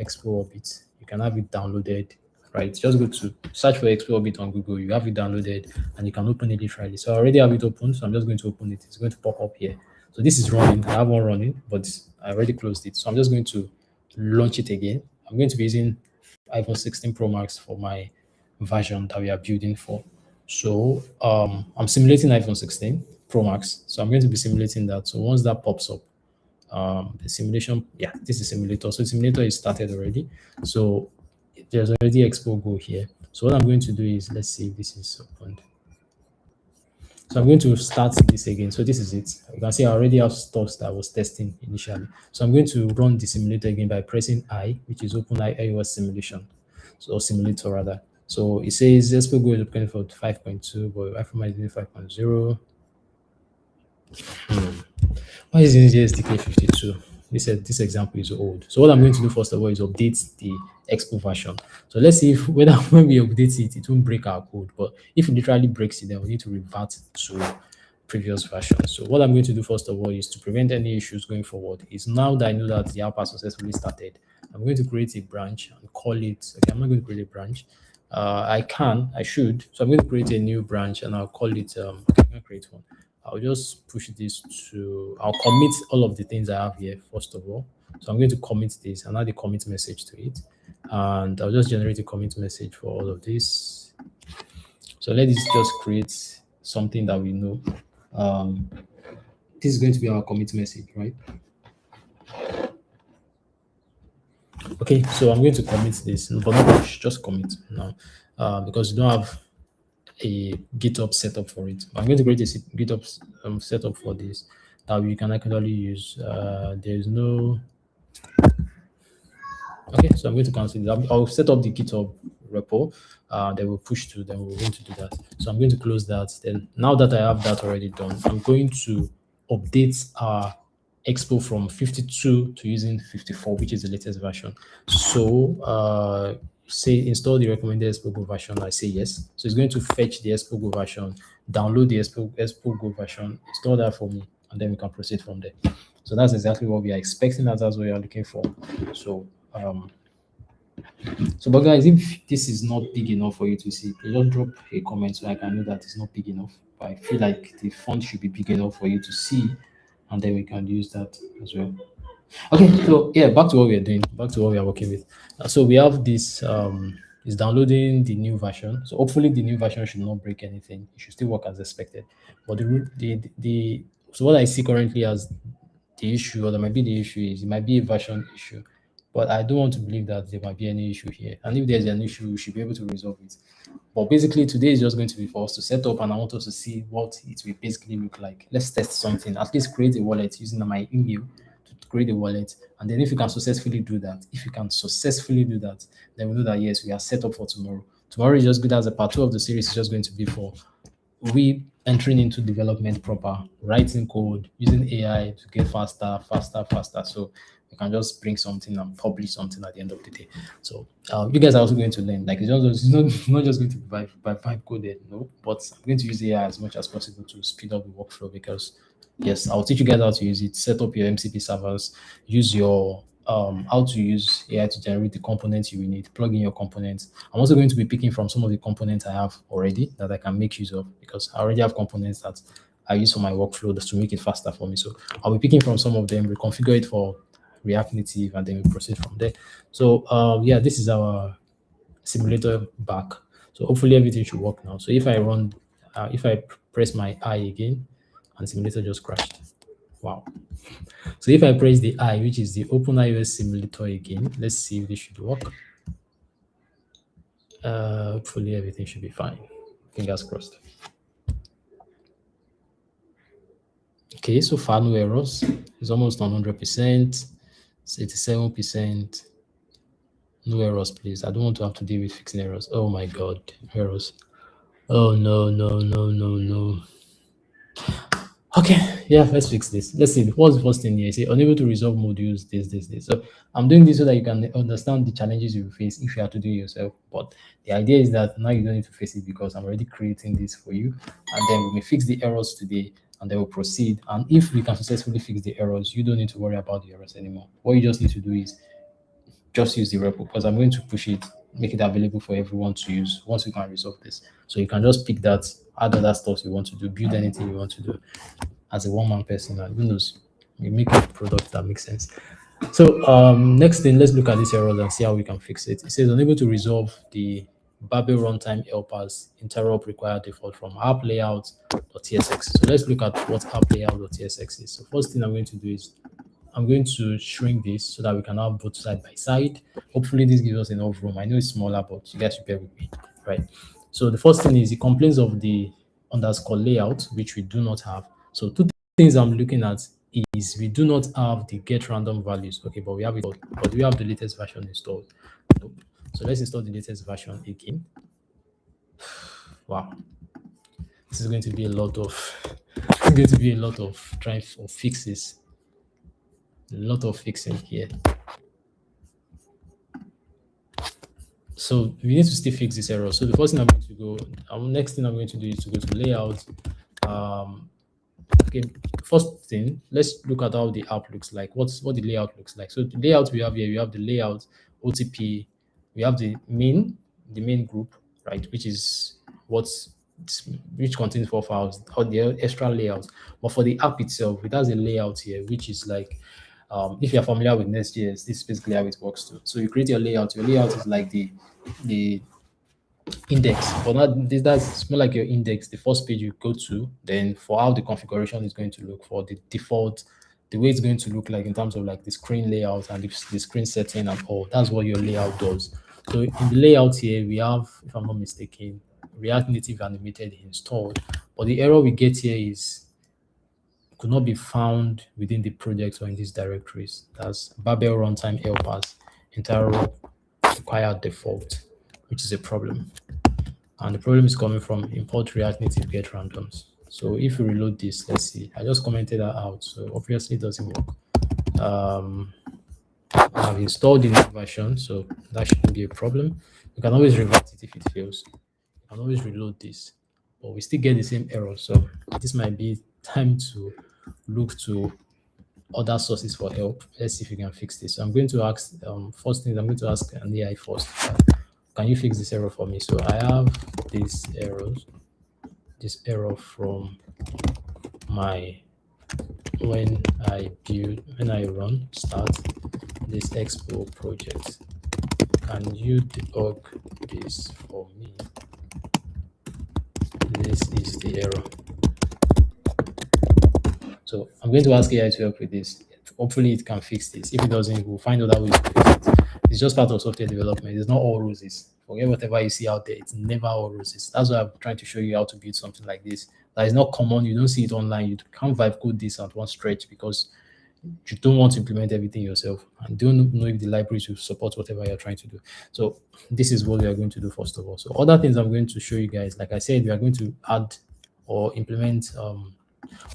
[SPEAKER 1] Expo Orbit. You can have it downloaded, right? Just go to search for Expo Orbit on Google. You have it downloaded and you can open it literally. So I already have it open. So I'm just going to open it. It's going to pop up here. So this is running. I have one running, but I already closed it. So I'm just going to launch it again. I'm going to be using iPhone 16 Pro Max for my version that we are building for. So I'm simulating iPhone 16 Pro Max. So I'm going to be simulating that. So once that pops up, the simulation, yeah, this is simulator. So simulator is started already. So there's already Expo Go here. So what I'm going to do is, let's see if this is opened. So I'm going to start this again. So this is it. You can see I already have stuff that I was testing initially. So I'm going to run the simulator again by pressing I, which is open iOS simulation. So simulator rather. So it says Expo Go is open for 5.2, but iPhone is 5.0. Why is it SDK 52? This example is old. So what I'm going to do first of all is update the Expo version. So let's see if whether when we update it, it won't break our code. But if it literally breaks it, then we need to revert to previous version. So what I'm going to do first of all is to prevent any issues going forward. Is now that I know that the app has successfully started, I'm going to create a branch and call it. Okay, I'm not going to create a branch. I should. So I'm going to create a new branch and I'll call it. Okay, I'm going to create one. I'll just push this to, I'll commit all of the things I have here, first of all. So I'm going to commit this and add a commit message to it. And I'll just generate a commit message for all of this. So let us just create something that we know. This is going to be our commit message, right? Okay, so I'm going to commit this, but not push, just commit now, because you don't have a GitHub setup for it. I'm going to create a GitHub setup for this that we can actually use. There's no. Okay, so I'm going to cancel it. I'll set up the GitHub repo. Then we'll push to. Then we're going to do that. So I'm going to close that. Then now that I have that already done, I'm going to update our Expo from 52 to using 54, which is the latest version. So say install the recommended Expo Go version. I say yes. So it's going to fetch the Expo Go version, download the Expo Go version, install that for me, and then we can proceed from there. So that's exactly what we are expecting. That's what we are looking for. So but guys, if this is not big enough for you to see, please just drop a comment so I can know that it's not big enough. But I feel like the font should be big enough for you to see, and then we can use that as well. Okay, so yeah, back to what we are doing, back to what we are working with. So we have this is downloading the new version. So hopefully the new version should not break anything. It should still work as expected. But the so what I see currently as the issue, or there might be the issue, is it might be a version issue. But I don't want to believe that there might be any issue here. And if there's an issue, we should be able to resolve it. But basically, today is just going to be for us to set up, and I want us to see what it will basically look like. Let's test something. At least create a wallet using my email to create a wallet. And then if you can successfully do that, then we know that yes, we are set up for tomorrow. Tomorrow is just good as a part two of the series is just going to be for we entering into development proper, writing code, using AI to get faster. So you can just bring something and publish something at the end of the day. So you guys are also going to learn. Like it's not just going to be by vibe coded, no. But I'm going to use AI as much as possible to speed up the workflow because yes, I'll teach you guys how to use it. Set up your MCP servers. Use your how to use AI to generate the components you will need. Plug in your components. I'm also going to be picking from some of the components I have already that I can make use of because I already have components that I use for my workflow just to make it faster for me. So I'll be picking from some of them, reconfigure it for React Native, and then we proceed from there. So yeah, this is our simulator back. So hopefully everything should work now. So if I run, if I press my I again, and simulator just crashed. Wow. So if I press the I, which is the Open iOS simulator again, let's see if this should work. Hopefully everything should be fine. Fingers crossed. Okay, so far no errors. It's almost 100%. It's 87%. No errors, please. I don't want to have to deal with fixing errors. Oh my God, errors. Oh no. Okay, yeah, let's fix this. Let's see. What's the first thing here? Say unable to resolve modules, this. So I'm doing this so that you can understand the challenges you face if you have to do it yourself. But the idea is that now you don't need to face it because I'm already creating this for you. And then we may fix the errors today and then we'll proceed. And if we can successfully fix the errors, you don't need to worry about the errors anymore. What you just need to do is just use the repo because I'm going to push it, make it available for everyone to use once we can resolve this. So you can just pick that, add other stuff you want to do, build anything you want to do as a one-man person, and who knows, you make a product that makes sense. So next thing, let's look at this error and see how we can fix it. It says unable to resolve the Babel runtime helpers interrupt required default from app layout.tsx. So let's look at what app layout.tsx is. So first thing I'm going to do is I'm going to shrink this so that we can have both side by side. Hopefully this gives us enough room. I know it's smaller, but you guys should bear with me, right? So the first thing is it complains of the underscore layout, which we do not have. So two things I'm looking at is we do not have the get random values. Okay, but we have it all. But we have the latest version installed. Nope. So let's install the latest version again. Wow. This is going to be a lot of it's going to be a lot of trying for fixes. A lot of fixing here. So we need to still fix this error. So the first thing I'm going to go, next thing I'm going to do is to go to layout. Okay, first thing, let's look at how the app looks like. What the layout looks like. So the layout we have here, we have the layout OTP, we have the main group, right, which is which contains 4 files or the extra layouts. But for the app itself, it has a layout here, which is like if you're familiar with Nest.js, this is basically how it works too. So you create your layout. Your layout is like the index, but not this, that's more like your index, the first page you go to, then for how the configuration is going to look, for the default, the way it's going to look like in terms of like the screen layout and the screen setting and all. That's what your layout does. So in the layout here, we have, if I'm not mistaken, React Native animated installed, but the error we get here is could not be found within the project or in these directories. That's Babel runtime helpers interrupt required default, which is a problem. And the problem is coming from import React Native get randoms. So if we reload this, let's see. I just commented that out, so obviously it doesn't work. I've installed the new version, so that shouldn't be a problem. You can always revert it if it fails. You can always reload this, but we still get the same error. So this might be time to look to other sources for help. Let's see if we can fix this. So I'm going to ask, first thing, I'm going to ask an AI first. Can you fix this error for me? So I have this error from my when I run start this expo project. Can you debug this for me? This is the error. So I'm going to ask AI to help with this. Hopefully it can fix this. If it doesn't, we'll find other ways to fix it. It's just part of software development. It's not all roses. Forget whatever you see out there. It's never all roses. That's why I'm trying to show you how to build something like this. That is not common. You don't see it online. You can't vibe code this at one stretch because you don't want to implement everything yourself and don't know if the libraries will support whatever you're trying to do. So this is what we are going to do first of all. So other things I'm going to show you guys, like I said, we are going to add or implement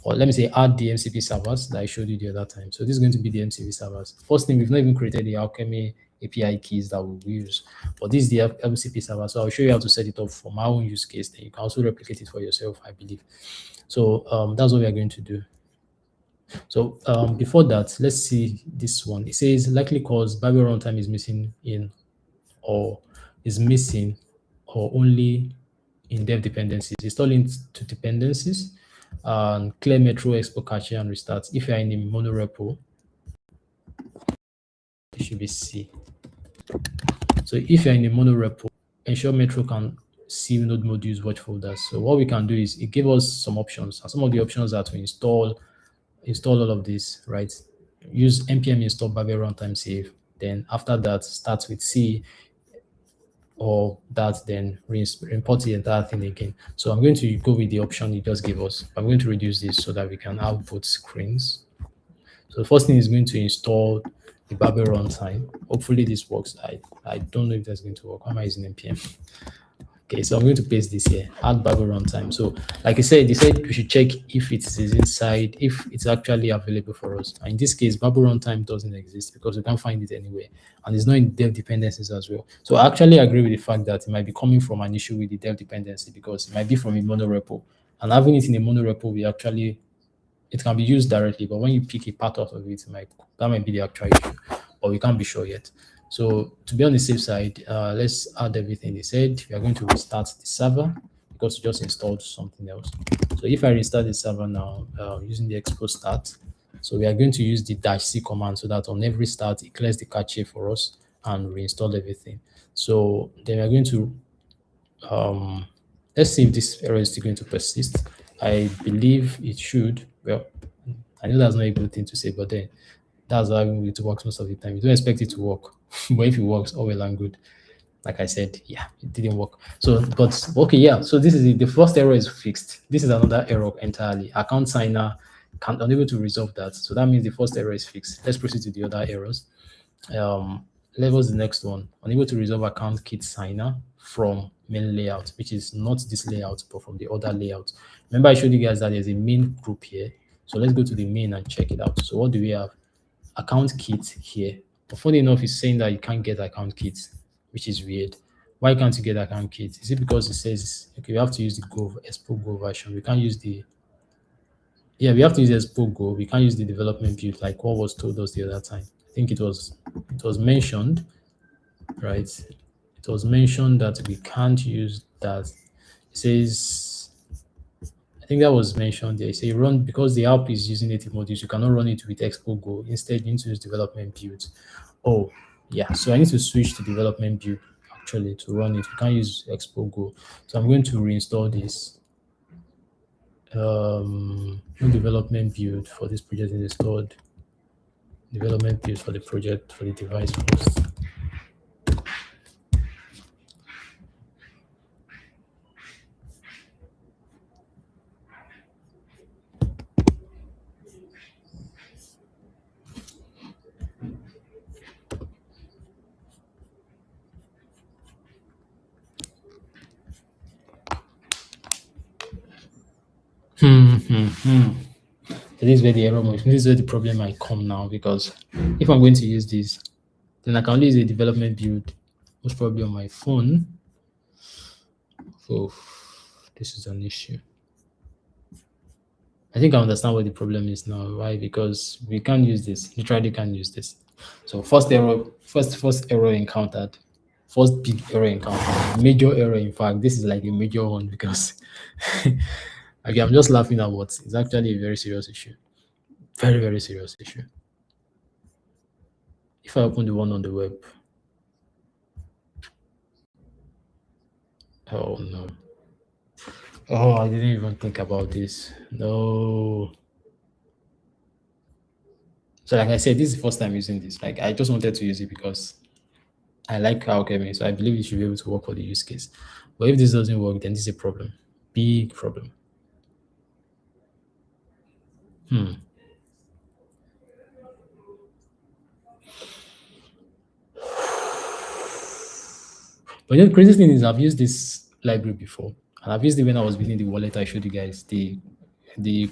[SPEAKER 1] or let me say add the MCP servers that I showed you the other time. So this is going to be the MCP servers. First thing, we've not even created the Alchemy API keys that we'll use, but this is the MCP server. So I'll show you how to set it up for my own use case. Then you can also replicate it for yourself, I believe. So that's what we are going to do. So before that, let's see this one. It says likely cause Babel runtime is missing or only in dev dependencies. Install into dependencies and clear Metro Expo cache and restart. If you are in a mono repo, it should be C. So if you're in a mono repo, ensure Metro can see node modules watch folders. So what we can do is it gives us some options. And some of the options are to install all of this, right? Use npm install Babel runtime save. Then after that, start with C or that, then import the entire thing again. So I'm going to go with the option you just gave us. I'm going to reduce this so that we can have both screens. So the first thing is going to install the Babel runtime. Hopefully this works. I don't know if that's going to work. Why am I using npm? Okay, so I'm going to paste this here. Add Babel runtime. So, like I said, they said we should check if it is inside, if it's actually available for us. And in this case, Babel runtime doesn't exist because we can't find it anywhere, and it's not in dev dependencies as well. So, I actually agree with the fact that it might be coming from an issue with the dev dependency because it might be from a monorepo, and having it in a monorepo, we actually it can be used directly, but when you pick a part out of it, that might be the actual issue, but we can't be sure yet. So to be on the safe side, let's add everything they said. We are going to restart the server because we just installed something else. So if I restart the server now using the expo start, so we are going to use the -c command so that on every start it clears the cache for us and reinstall everything. So then we are going to let's see if this error is still going to persist. I believe it should. Well, I know that's not a good thing to say, but then that's how it works most of the time. You don't expect it to work, but if it works, all well and good. Like I said, yeah, it didn't work. So, but okay, yeah. So this is the first error is fixed. This is another error entirely. Account signer unable to resolve that. So that means the first error is fixed. Let's proceed to the other errors. Levels the next one. Unable to resolve account kit signer from main layout, which is not this layout, but from the other layout. Remember, I showed you guys that there's a main group here. So let's go to the main and check it out. So what do we have? Account kit here. But funny enough, it's saying that you can't get account kits, which is weird. Why can't you get account kit? Is it because it says okay, we have to use the Go Expo Go version? We can't use the we have to use Expo Go. We can't use the development build like what was told us the other time. I think it was mentioned, right? It was mentioned that we can't use that. It says I think that was mentioned there. It say run because the app is using native modules, you cannot run it with Expo Go. Instead, you need to use development build. Oh, yeah. So I need to switch to development build actually to run it. We can't use Expo Go. So I'm going to reinstall this. Development build for this project is installed. Development build for the project for the device first. So this is where the error this is where the problem might come now, because if I'm going to use this, then I can only use a development build, most probably on my phone. So this is an issue. I think I understand what the problem is now. Why? Because we can't use this. Literally can't use this. So first error encountered. First big error encountered. Major error, in fact. This is like a major one because okay, I'm just laughing at what is actually a very serious issue. Very, very serious issue. If I open the one on the web. Oh no. Oh, I didn't even think about this. No. So like I said, this is the first time using this. Like I just wanted to use it because I like how Kevin, so I believe it should be able to work for the use case. But if this doesn't work, then this is a problem. Big problem. But the crazy thing is I've used this library before. And I've used it when I was building the wallet I showed you guys, the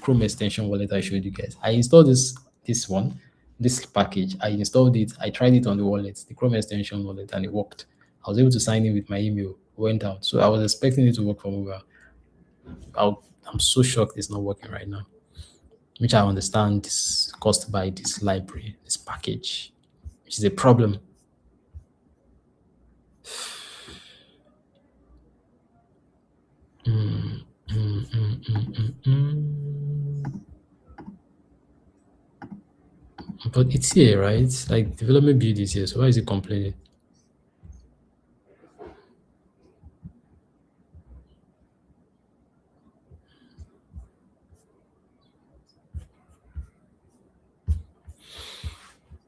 [SPEAKER 1] Chrome extension wallet I showed you guys. I installed this package. I installed it, I tried it on the wallet, the Chrome extension wallet, and it worked. I was able to sign in with my email, went out. So I was expecting it to work for mobile. I'm so shocked it's not working right now, which I understand is caused by this library, this package, which is a problem. But it's here, right? Like development build is here, so why is it complaining?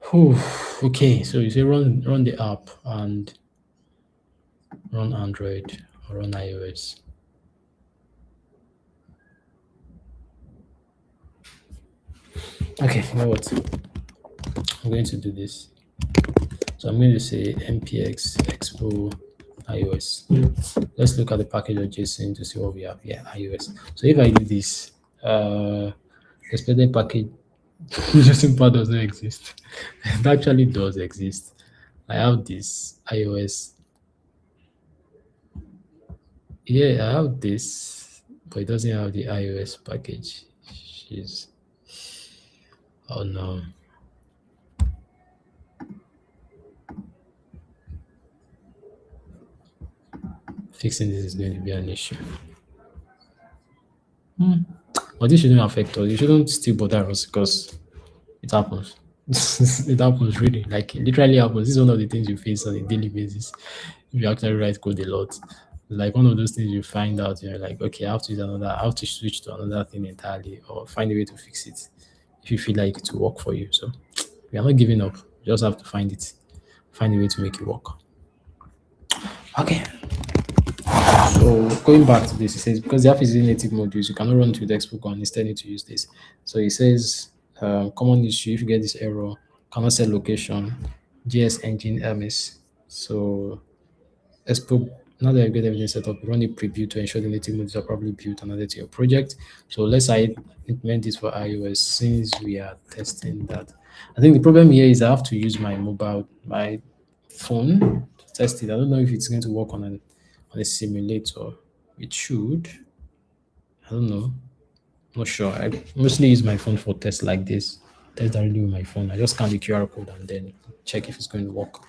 [SPEAKER 1] Whew. Okay, so you say run the app and run Android or run iOS. Okay, you know what? I'm going to do this. So I'm going to say npx expo iOS. Let's look at the package.json to see what we have here. iOS. So if I do this, expected package JSON part does not exist. It actually does exist. I have this iOS. Yeah, I have this, but it doesn't have the iOS package. Jeez. Oh no. Fixing this is going to be an issue. But this shouldn't affect us. You shouldn't still bother us because it happens. It happens really. Like it literally happens. This is one of the things you face on a daily basis. If you actually write code a lot. Like one of those things you find out, you're like, okay, I have to use another, I have to switch to another thing entirely or find a way to fix it if you feel like it will work for you. So we are not giving up. You just have to find a way to make it work. Okay. So going back to this, it says because the app is in native modules, you cannot run to the Expo and instead need to use this. So it says common issue if you get this error, cannot set location, JS engine MS. So Expo, now that you get everything set up, run a preview to ensure the native modules are properly built and added to your project. So let's say implement this for iOS since we are testing that. I think the problem here is I have to use my phone to test it. I don't know if it's going to work on a simulator. It should. I don't know. Not sure. I mostly use my phone for tests like this. Test directly with my phone. I just scan the QR code and then check if it's going to work.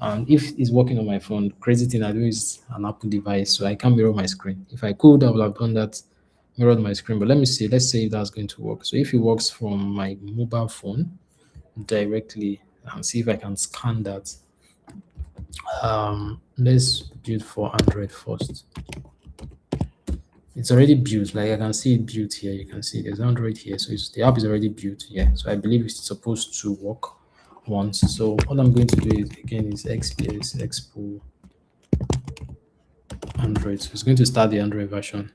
[SPEAKER 1] And if it's working on my phone, crazy thing I do is an Apple device, so I can't mirror my screen. If I could, I would have done that, mirrored my screen. But let me see. Let's say if that's going to work. So if it works from my mobile phone directly, and see if I can scan that. Let's build for Android first. It's already built, like I can see it built here. You can see there's Android here, so the app is already built here. So I believe it's supposed to work once. So what I'm going to do is again is XPS Expo Android. So it's going to start the Android version.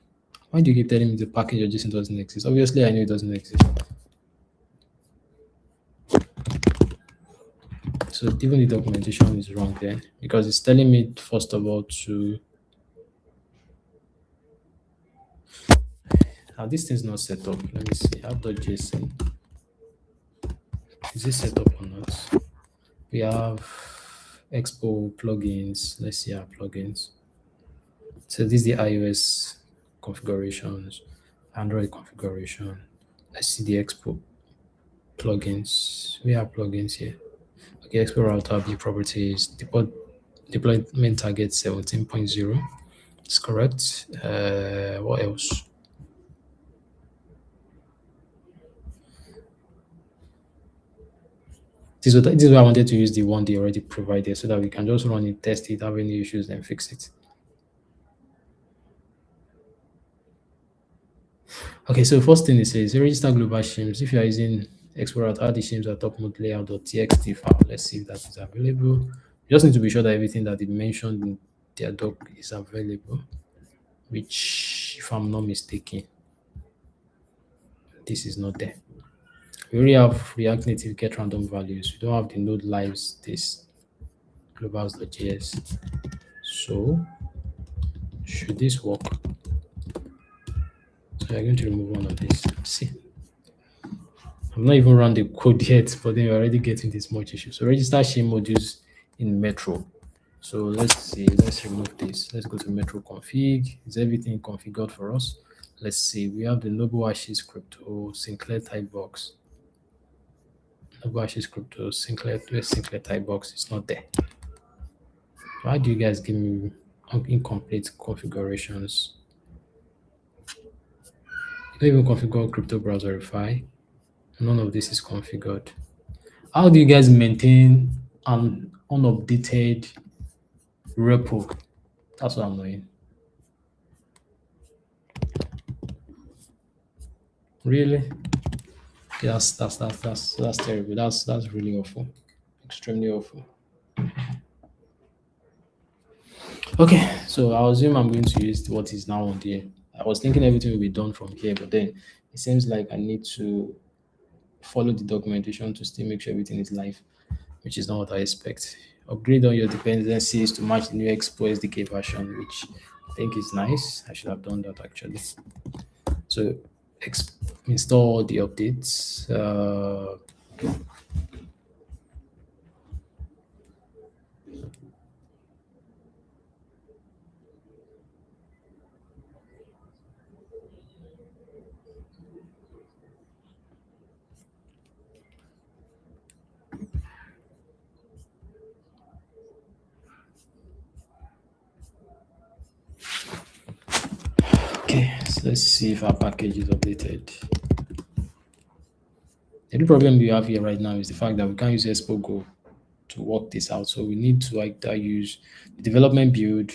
[SPEAKER 1] Why do you keep telling me the package or JSON doesn't exist? Obviously, I know it doesn't exist. So even the documentation is wrong there because it's telling me first of all to. Now this thing's not set up. Let me see. App.json. Is this set up or not? We have Expo plugins. Let's see our plugins. So this is the iOS configurations, Android configuration. Let's see the Expo plugins. We have plugins here. Okay, Expo router view properties. Deployment target 17.0. It's correct. What else? This is why I wanted to use the one they already provided so that we can just run it, test it, have any issues, then fix it. Okay, so first thing it says register global shims. If you are using Explorer, add the shims at top mode layout.txt file. Let's see if that is available. You just need to be sure that everything that they mentioned in their doc is available, which, if I'm not mistaken, this is not there. We already have React Native get random values. We don't have the node lives this globals.js. So should this work? So we're going to remove one of these. See, I've not even run the code yet, but then we're already getting this much issue. So register shim modules in Metro. So let's see, let's remove this. Let's go to Metro config. Is everything configured for us? Let's see, we have the Noble Ashes crypto Sinclair type box. Noble Ashes crypto Sinclair type box is not there. Why do you guys give me incomplete configurations? You don't even configure crypto browser verify. None of this is configured. How do you guys maintain an unupdated repo? That's what I'm doing. Really? Okay, that's terrible. That's really awful. Extremely awful. Okay, so I assume I'm going to use what is now on there. I was thinking everything will be done from here, but then it seems like I need to follow the documentation to still make sure everything is live, which is not what I expect. upgrade all your dependencies to match the new Expo SDK version, which I think is nice. I should have done that actually. So install the updates. Okay, so let's see if our package is updated. The only problem we have here right now is the fact that we can't use Expo Go to work this out. So we need to either use the development build,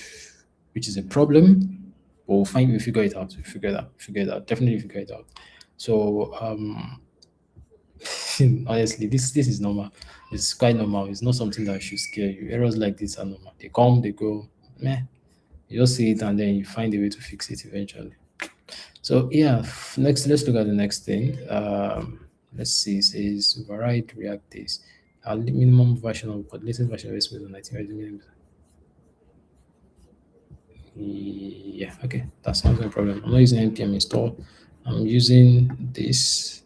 [SPEAKER 1] which is a problem, but we'll figure it out. Figure it out. Definitely figure it out. So honestly, this is normal. It's quite normal. It's not something that should scare you. Errors like this are normal. They come, they go. Meh. You just see it and then you find a way to fix it eventually. So yeah, next let's look at the next thing. Let's see. It says override React days. Our minimum version of but latest version of SPS on 19. Yeah, okay, that sounds no problem. I'm not using npm install. I'm using this.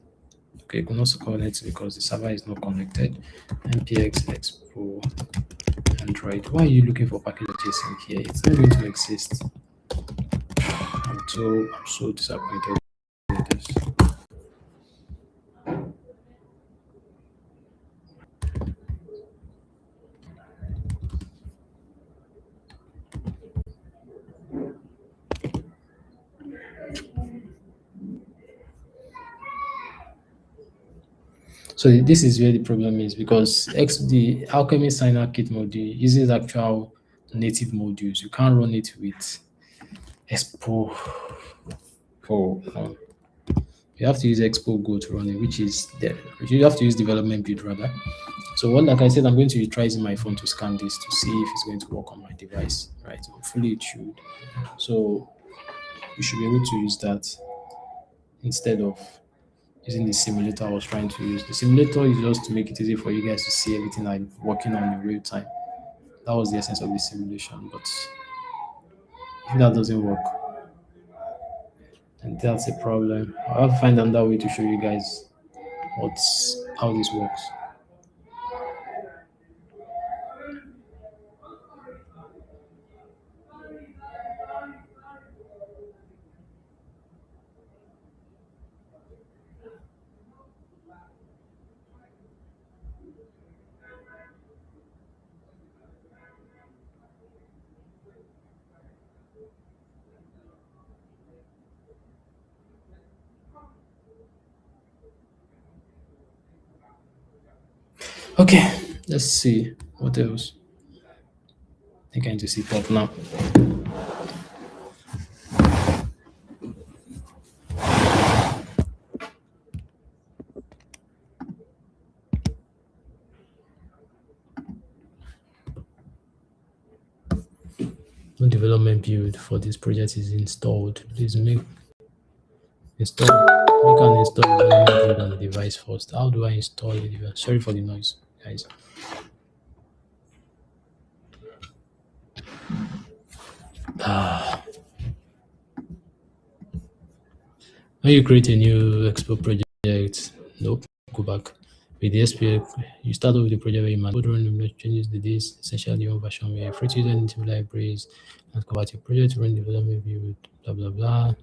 [SPEAKER 1] Okay, you can also connect because the server is not connected. npx expo android. Why are you looking for package.json here? It's not going to exist. I'm so disappointed with this. So this is where the problem is because the Alchemy Signer Kit module uses actual native modules. You can't run it with Expo. You have to use Expo Go to run it, which is there. You have to use development build rather. So what, like I said, I'm going to try using my phone to scan this to see if it's going to work on my device. Right? Hopefully it should. So you should be able to use that instead of using the simulator I was trying to use. The simulator is just to make it easy for you guys to see everything I'm working on in real time. That was the essence of the simulation. But if that doesn't work, then that's a problem. I'll have to find another way to show you guys what's how this works. Okay, let's see what else. I think I need to see pop now. No development build for this project is installed. Please make an install development build on the device first. How do I install the device? Sorry for the noise, guys. When you create a new Expo project, nope, go back. With the SPL, you start off with the project where you manage run changes the days, essentially your version where you're free to use any native libraries and convert your project to run development view, blah blah blah.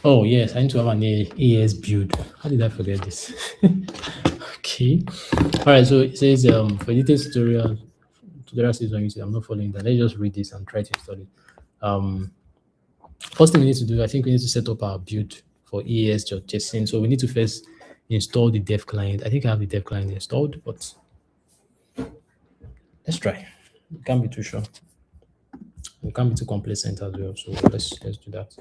[SPEAKER 1] Oh yes, I need to have an AES build. How did I forget this? Okay. All right. So it says for detailed tutorial says on YouTube. I'm not following that. Let's just read this and try to install it. Um, First thing we need to do, I think we need to set up our build for EAS.json. So we need to first install the dev client. I think I have the dev client installed, but let's try. We can't be too sure. We can't be too complacent as well. So let's do that.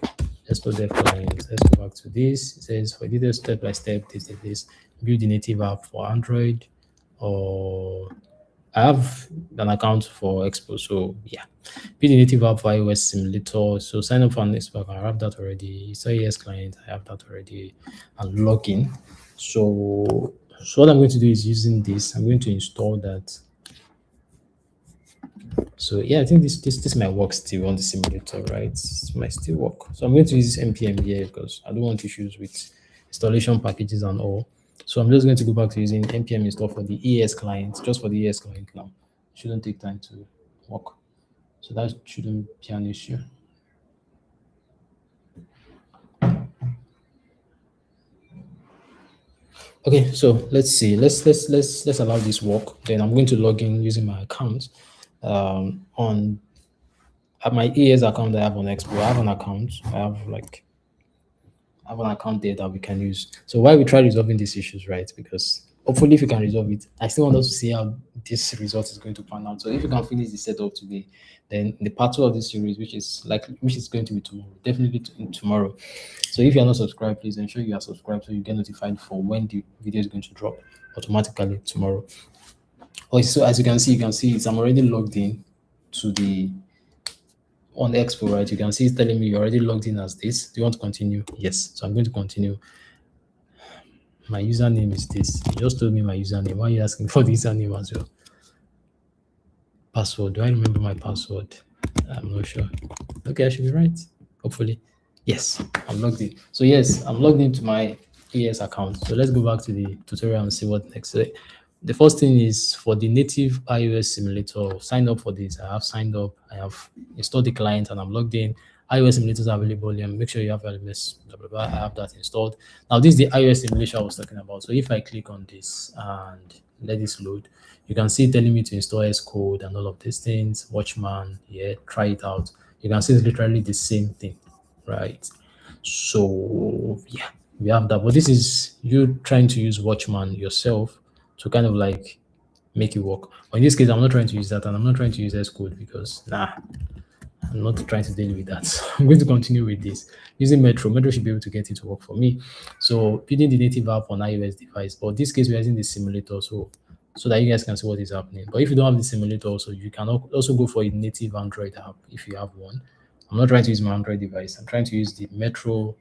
[SPEAKER 1] Let's go dev client. Let's go back to this. It says for details step by step, this. Build the native app for Android, or I have an account for Expo. So yeah, build the native app for iOS simulator. So sign up for an Expo. I have that already. So ES client, I have that already, and login. So what I'm going to do is using this. I'm going to install that. So yeah, I think this might work still on the simulator, right? It might still work. So I'm going to use npm here because I don't want issues with installation packages and all. So I'm just going to go back to using npm install for the ES client, just for the ES client now. Shouldn't take time to work. So that shouldn't be an issue. Okay, so let's see. Let's allow this work. Then I'm going to log in using my account on at my ES account I have on Expo. I have an account. I have an account there that we can use. So why we try resolving these issues, right? Because hopefully if you can resolve it, I still want us to see how this result is going to pan out. So if you can finish the setup today, then the part 2 of this series, which is going to be tomorrow, definitely tomorrow. So if you're not subscribed, please ensure you are subscribed so you get notified for when the video is going to drop automatically tomorrow. Okay, so as you can see I'm already logged in to the on Expo, right? You can see it's telling me you're already logged in as this. Do you want to continue? Yes. So I'm going to continue. My username is this. You just told me my username. Why are you asking for the username as well? Password. Do I remember my password? I'm not sure. Okay, I should be right. Hopefully. Yes, I'm logged in. So yes, I'm logged into my ES account. So let's go back to the tutorial and see what next. So the first thing is for the native iOS simulator. Sign up for this. I have signed up. I have installed the client and I'm logged in. iOS simulators are available. And make sure you have LMS. Blah, blah, blah. I have that installed. Now this is the iOS simulation I was talking about. So if I click on this and let this load, you can see telling me to install S code and all of these things. Watchman, yeah, try it out. You can see it's literally the same thing, right? So yeah, we have that. But this is you trying to use Watchman yourself to kind of like make it work. But in this case, I'm not trying to use that, and I'm not trying to use S code because I'm not trying to deal with that. So I'm going to continue with this using Metro. Metro should be able to get it to work for me. So building the native app on iOS device. But in this case, we're using the simulator, so that you guys can see what is happening. But if you don't have the simulator, also you can also go for a native Android app if you have one. I'm not trying to use my Android device. I'm trying to use the Metro,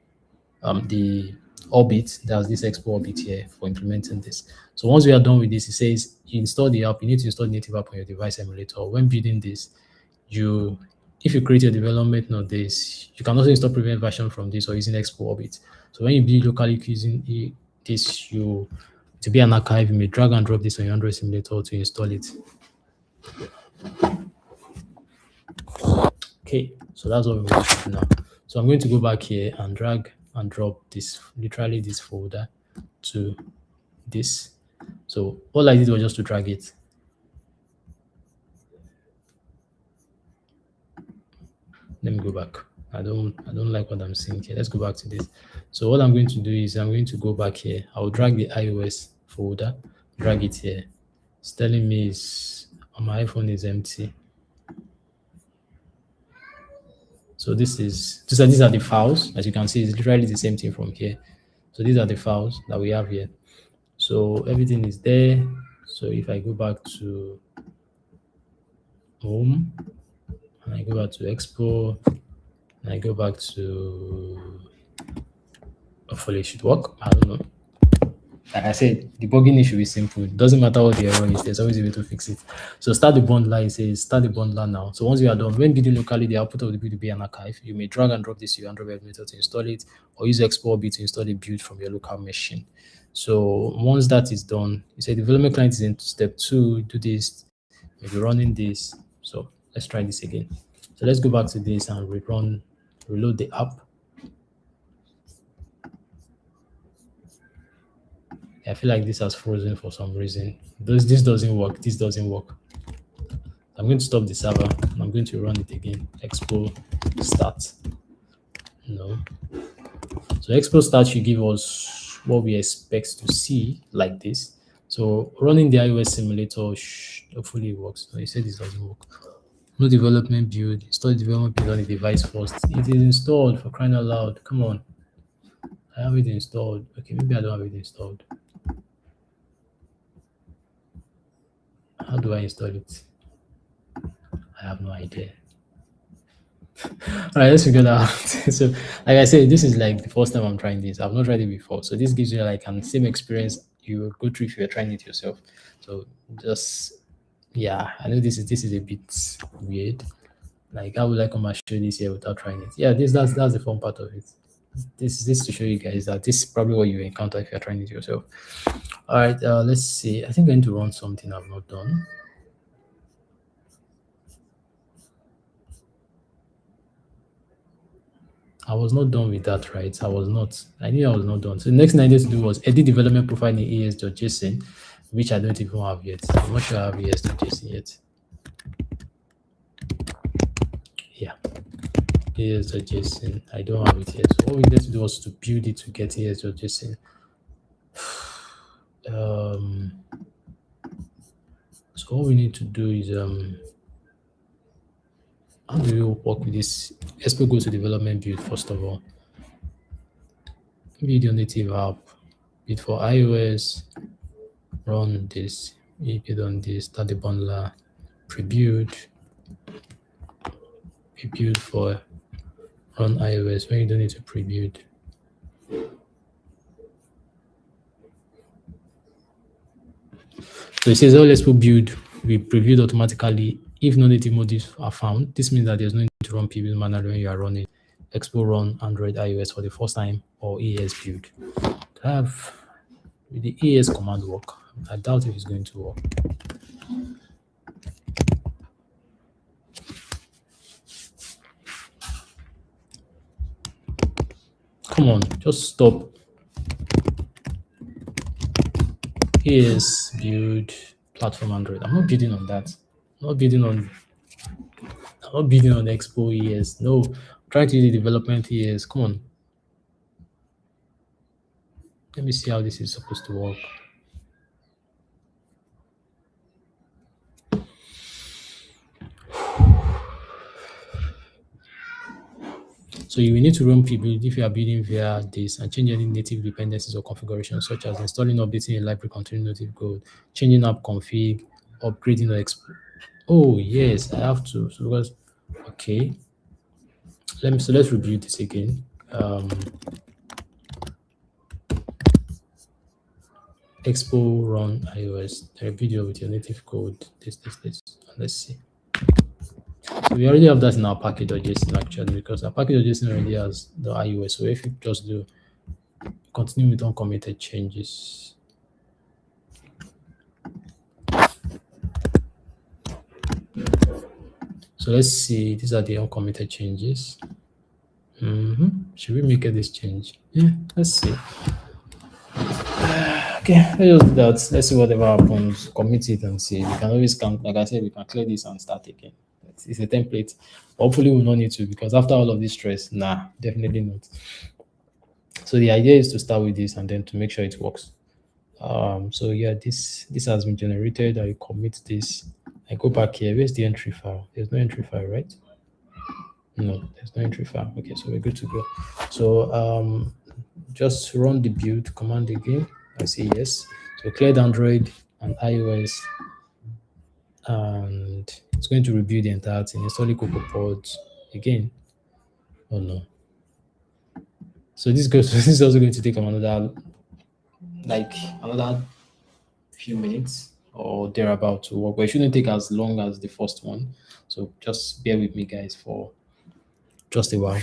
[SPEAKER 1] the Orbit. There's this Expo Orbit here for implementing this. So once we are done with this, it says you install the app. You need to install the native app on your device emulator. When building this, if you create your development node this, you can also install previous version from this or using Expo Orbit. So when you build locally using this, to be an archive, you may drag and drop this on your Android simulator to install it. Okay, so that's what we're going to do now. So I'm going to go back here and drag and drop this, literally this folder to this. So all I did was just to drag it. Let me go back. I don't like what I'm seeing here. Let's go back to this. So what I'm going to do is I'm going to go back here. I'll drag the iOS folder, drag it here. It's telling me on my iPhone is empty. So these are the files. As you can see, it's literally the same thing from here. So these are the files that we have here. So everything is there. So if I go back to home and I go back to Expo and I go back to, hopefully it should work. I don't know. Like I said, debugging issue is simple. It doesn't matter what the error is, there's always a way to fix it. So start the bundler, it says start the bundler now. So once you are done, when building locally, the output of the build will be an archive. You may drag and drop this to your Android emulator to install it, or use export to install the build from your local machine. So once that is done, you say development client is in step 2, do this, maybe running this. So let's try this again. So let's go back to this and reload the app. I feel like this has frozen for some reason. This doesn't work. This doesn't work. I'm going to stop the server and I'm going to run it again. Expo start. No. So Expo start should give us what we expect to see like this. So running the iOS simulator, hopefully it works. No, he said this doesn't work. No development build. Install development build on the device first. It is installed, for crying out loud. Come on. I have it installed. Okay, maybe I don't have it installed. How do I install it? I have no idea. All right, let's figure that out. So, like I said, this is like the first time I'm trying this. I've not tried it before. So this gives you like an same experience you would go through if you're trying it yourself. So just yeah, I know this is a bit weird. Like, how would I come and show this here without trying it? Yeah, that's the fun part of it. This to show you guys that this is probably what you encounter if you're trying it yourself. All right, let's see. I think I'm going to run something I've not done. I was not done with that, right? I was not. I knew I was not done. So the next thing I needed to do was edit development profile in AS.json, which I don't even have yet. I'm not sure I have AS.json yet. Yeah, AS.json. I don't have it yet. So what we needed to do was to build it to get AS.json. So all we need to do is how do we work with this? Let's go to development build first of all. Build your native app. Build for iOS. Run this. Build on this. Start the bundler. Pre-build. Pre-build for run iOS when you don't need to pre-build. So it says, oh, let's put build. We previewed automatically if no native modules are found. This means that there's no need to run pre-build manually when you are running Expo run Android iOS for the first time or ES build. To have the ES command work. I doubt if it's going to work. Come on, just stop. ES build platform Android. I'm not building on that. I'm not building on Expo ES. No, I'm trying to use the development ES. Come on. Let me see how this is supposed to work. So you will need to run pre-build if you are building via this and change any native dependencies or configurations, such as installing, updating a library containing native code, changing app config, upgrading or Oh yes, I have to. So because okay, let's review this again. Expo run iOS. A video with your native code. This. Let's see. So we already have that in our package.json actually, because our package.json already has the iOS. So if you just do continue with uncommitted changes. So let's see, these are the uncommitted changes. Should we make this change? Yeah, let's see. Okay, let's just do that. Let's see whatever happens. Commit it and see. We can always come, like I said, we can clear this and start again. It's a template. Hopefully, we'll not need to, because after all of this stress, nah, definitely not. So the idea is to start with this and then to make sure it works. So yeah, this has been generated. I commit this. I go back here. Where's the entry file? There's no entry file, right? No, there's no entry file. Okay, so we're good to go. So just run the build command again. I say yes. So cleared Android and iOS, and it's going to review the entire thing. Install the Cocoa Pods again. Oh no. So this is also going to take another few minutes or thereabout to work, but it shouldn't take as long as the first one. So just bear with me, guys, for just a while.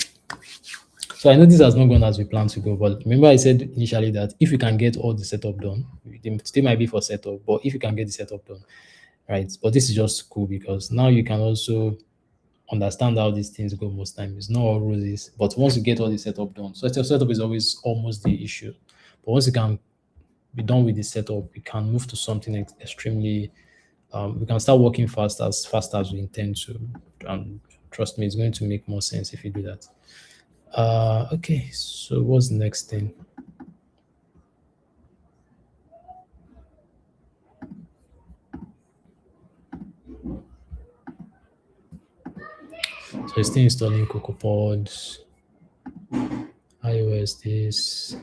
[SPEAKER 1] So I know this has not gone as we planned to go, but remember I said initially that if you can get all the setup done, it still might be for setup, but if you can get the setup done, right? But this is just cool because now you can also understand how these things go most times. It's not all roses, but once you get all the setup done, so your setup is always almost the issue. But once you can be done with the setup, we can move to something extremely. We can start working fast as we intend to. And trust me, it's going to make more sense if you do that. Okay, so what's the next thing? So it's still installing CocoaPods, iOS this.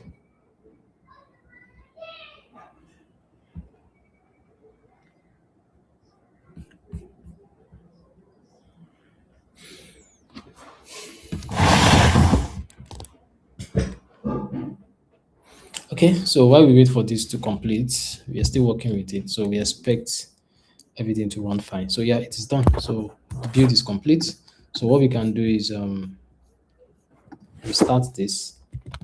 [SPEAKER 1] Okay, so while we wait for this to complete, we are still working with it. So we expect everything to run fine. So yeah, it is done. So the build is complete. So what we can do is restart this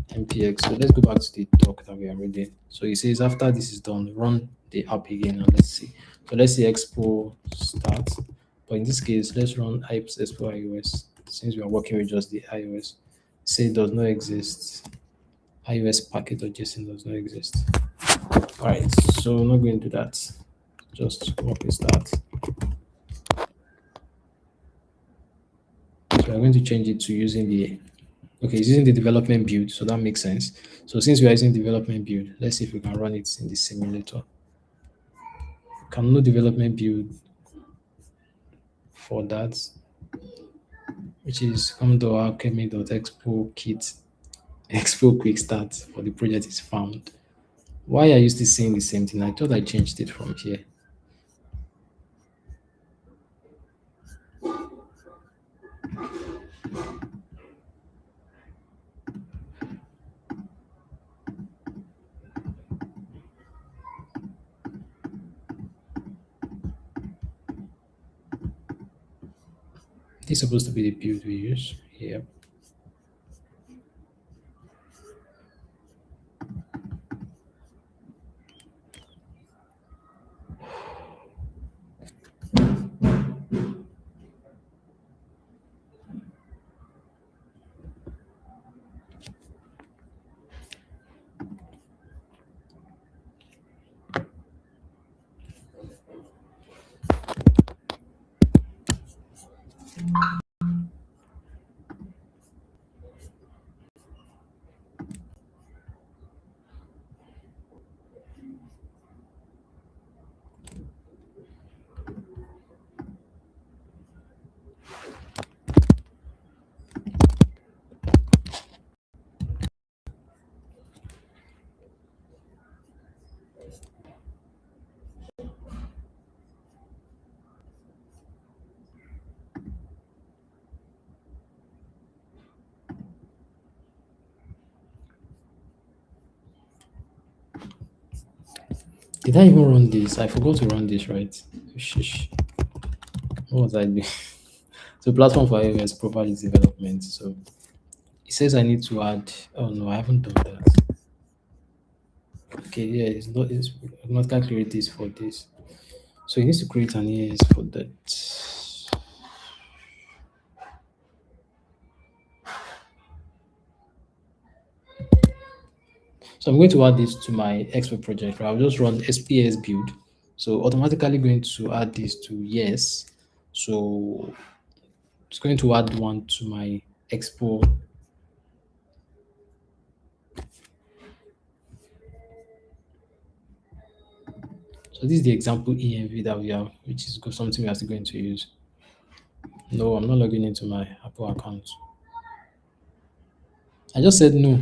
[SPEAKER 1] npx. So let's go back to the doc that we are reading. So it says after this is done, run the app again and let's see. So let's see expo start. But in this case, let's run expo iOS since we are working with just the iOS. Say does not exist. iOS package.json does not exist. All right, so I'm not going to do that. Just work with start. So I'm going to change it to using the, okay, it's using the development build, so that makes sense. So since we are using development build, let's see if we can run it in the simulator. Can no development build for that, which is come.alchemy.expo kit expo quick start for the project is found. Why are you still saying the same thing? I thought I changed it from here. This is supposed to be the build we use. Yep. Did I even run this? I forgot to run this, right? Shish. What was I doing? So platform for iOS provides development. So it says I need to add. Oh no, I haven't done that. Okay, yeah, it's not. It's automatically create this for this. So it needs to create an ES for that. So I'm going to add this to my Expo project. Right? I'll just run SPS build. So automatically going to add this to yes. So it's going to add one to my Expo. So this is the example ENV that we have, which is something we are still going to use. No, I'm not logging into my Apple account. I just said no.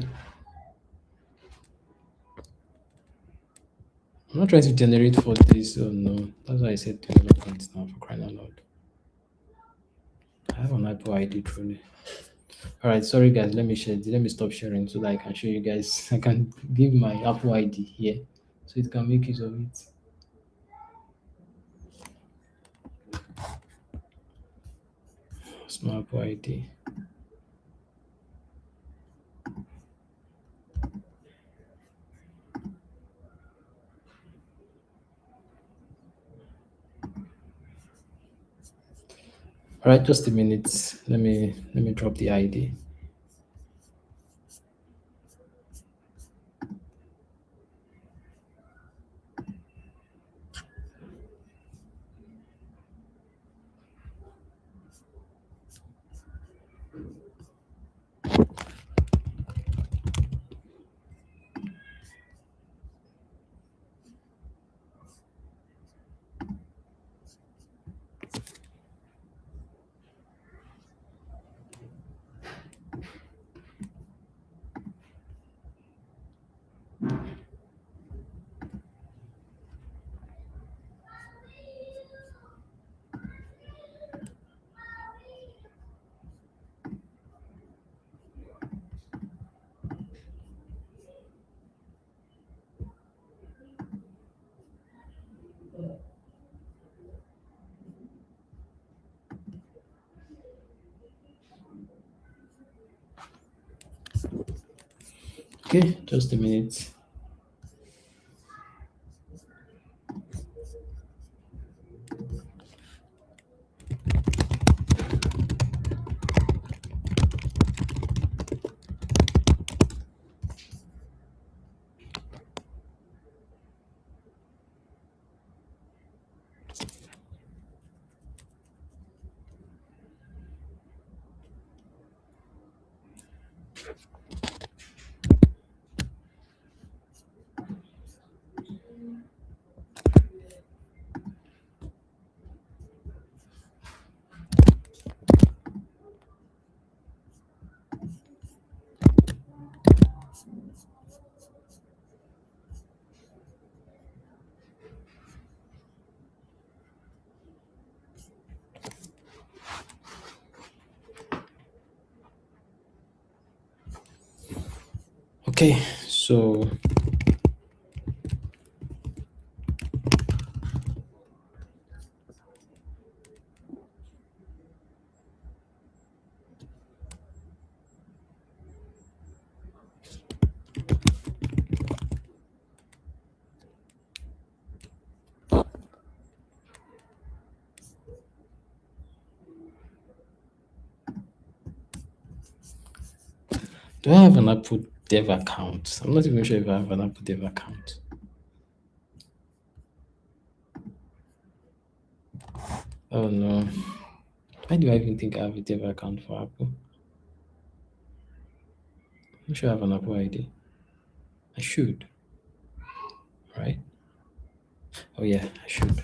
[SPEAKER 1] I'm not trying to generate for this. Oh no, that's why I said development now for crying out loud. I have an Apple ID truly. All right, sorry guys. Let me stop sharing so that I can show you guys. I can give my Apple ID here, so it can make use of it. It's my Apple ID. All right, just a minute. Let me drop the ID. Okay, just a minute. Okay, so do I have an Apple Dev account? I'm not even sure if I have an Apple Dev account. Oh no. Why do I even think I have a Dev account for Apple? I'm sure I have an Apple ID. I should, right? Oh yeah, I should.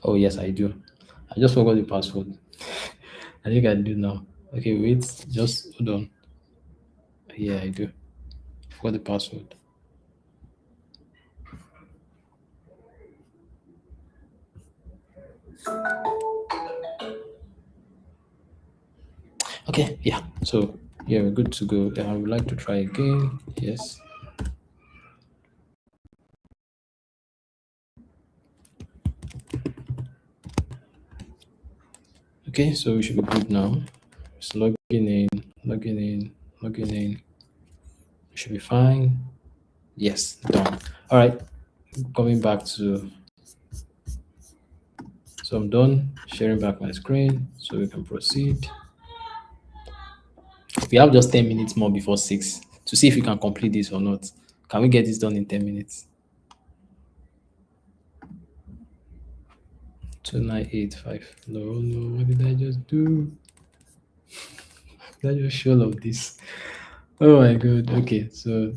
[SPEAKER 1] Oh yes, I do. I just forgot the password. I think I do now. Okay, wait, just hold on. Yeah, I do. Forgot the password. Okay, yeah. So yeah, we're good to go. I would like to try again. Yes. Okay, so we should be good now. Just logging in, logging in, logging in. Should be fine. Yes, done. All right, coming back to, so I'm done sharing back my screen so we can proceed. We have just 10 minutes more before 6 to see if we can complete this or not. Can we get this done in 10 minutes? 2985. No, no, what did I just do? Did I just show all of this? Oh my god. Okay, so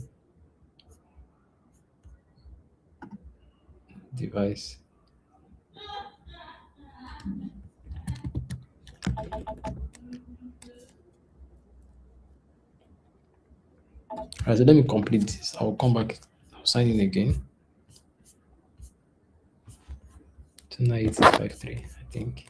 [SPEAKER 1] device. Alright, so let me complete this. I'll come back. I'll sign in again. 298553, I think.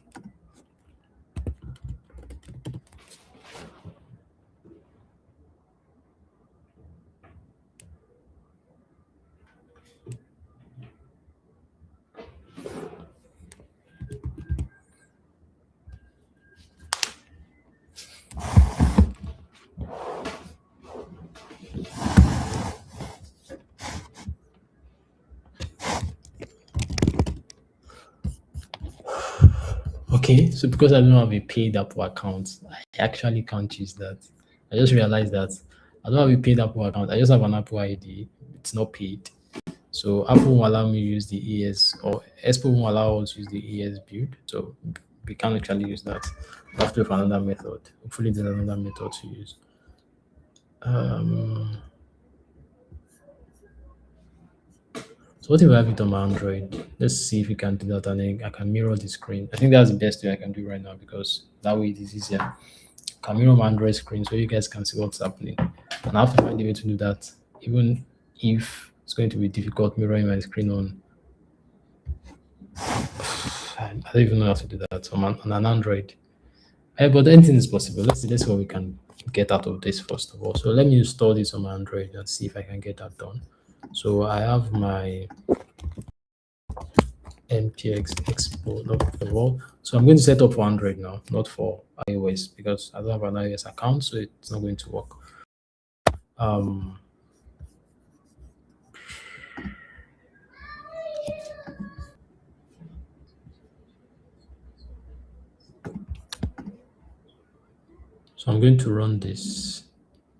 [SPEAKER 1] Okay, so because I don't have a paid Apple account, I actually can't use that. I just realized that I don't have a paid Apple account. I just have an Apple ID. It's not paid. So Apple won't allow me use the ES, or Expo won't allow us use the ES build. So we can't actually use that. We have to have another method. Hopefully there's another method to use. Um, so what if I have it on my Android? Let's see if we can do that, and then I can mirror the screen. I think that's the best way I can do right now because that way it is easier. can mirror my Android screen so you guys can see what's happening. And I have to find a way to do that, even if it's going to be difficult mirroring my screen on. I don't even know how to do that on an Android. But anything is possible. Let's see what we can get out of this first of all. So let me install this on my Android and see if I can get that done. So I have my MPX export of the wall. So I'm going to set up for Android now, not for iOS, because I don't have an iOS account, so it's not going to work. Um, so I'm going to run this.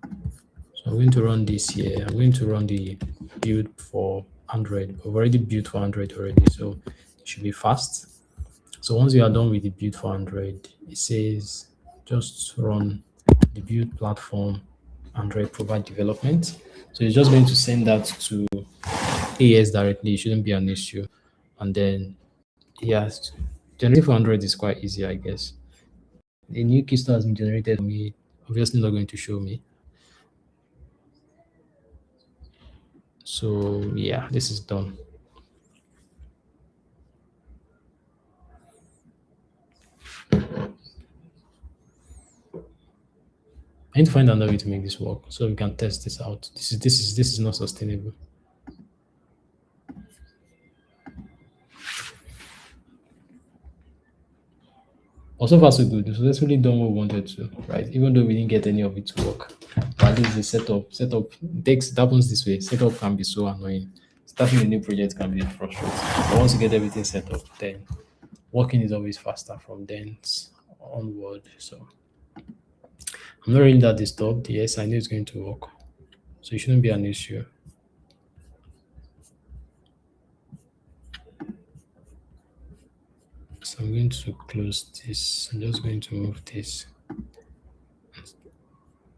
[SPEAKER 1] So I'm going to run this here. I'm going to run the build for Android. We've already built for Android already, so it should be fast. So once you are done with the build for Android, it says just run the build platform Android provide development. So it's just going to send that to AS directly. It shouldn't be an issue. And then, yes, generating for Android is quite easy, I guess. A new key store has been generated for me. Obviously, not going to show me. So yeah, this is done. I need to find another way to make this work so we can test this out. This is not sustainable. Also far so good. We successfully done what we wanted to, right? Even though we didn't get any of it to work. But at least the setup takes it happens this way. Setup can be so annoying. Starting a new project can be frustrating. But once you get everything set up, then working is always faster from then onward. So I'm not really that disturbed. Yes, I know it's going to work. So it shouldn't be an issue. So I'm going to close this. I'm just going to move this.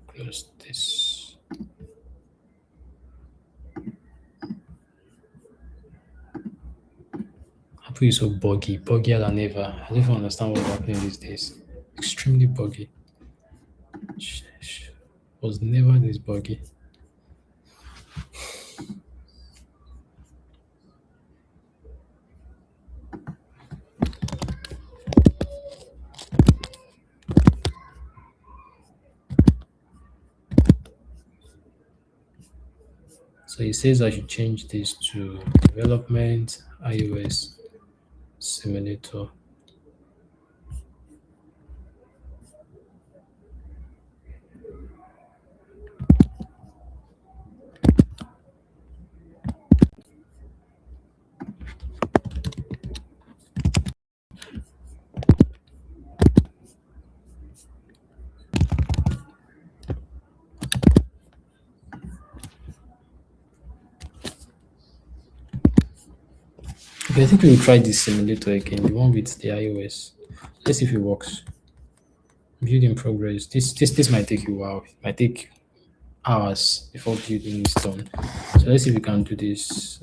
[SPEAKER 1] Close this. Apple is so buggy, buggier than ever. I don't even understand what's happening these days. Extremely buggy. Was never this buggy. So it says I should change this to development iOS simulator. Okay, I think we will try this simulator again, the one with the iOS. Let's see if it works. Build in progress. This might take you a while. It might take hours before building is done. So let's see if we can do this.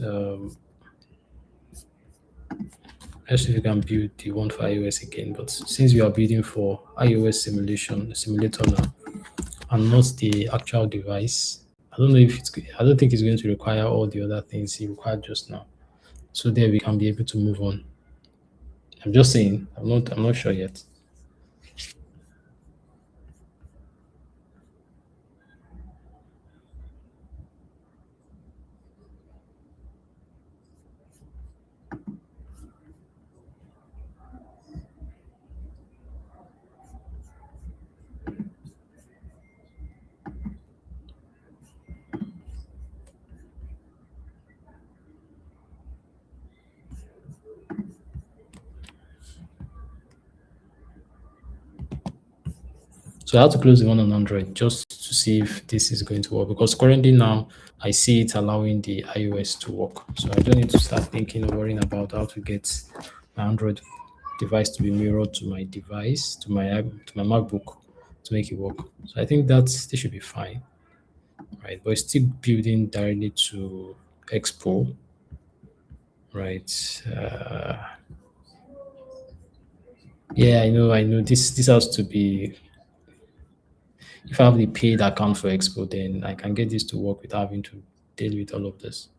[SPEAKER 1] Let's see if we can build the one for iOS again. But since we are building for iOS simulator now, and not the actual device, I don't know if it's. I don't think it's going to require all the other things it required just now. So there we can be able to move on. I'm just saying. I'm not sure yet. So I have to close the one on Android just to see if this is going to work because currently now I see it allowing the iOS to work. So I don't need to start thinking or worrying about how to get my Android device to be mirrored to my device, to my MacBook to make it work. So I think this should be fine, right? But it's still building directly to Expo, right? Yeah, I know. This has to be If I have the paid account for Expo, then I can get this to work without having to deal with all of this.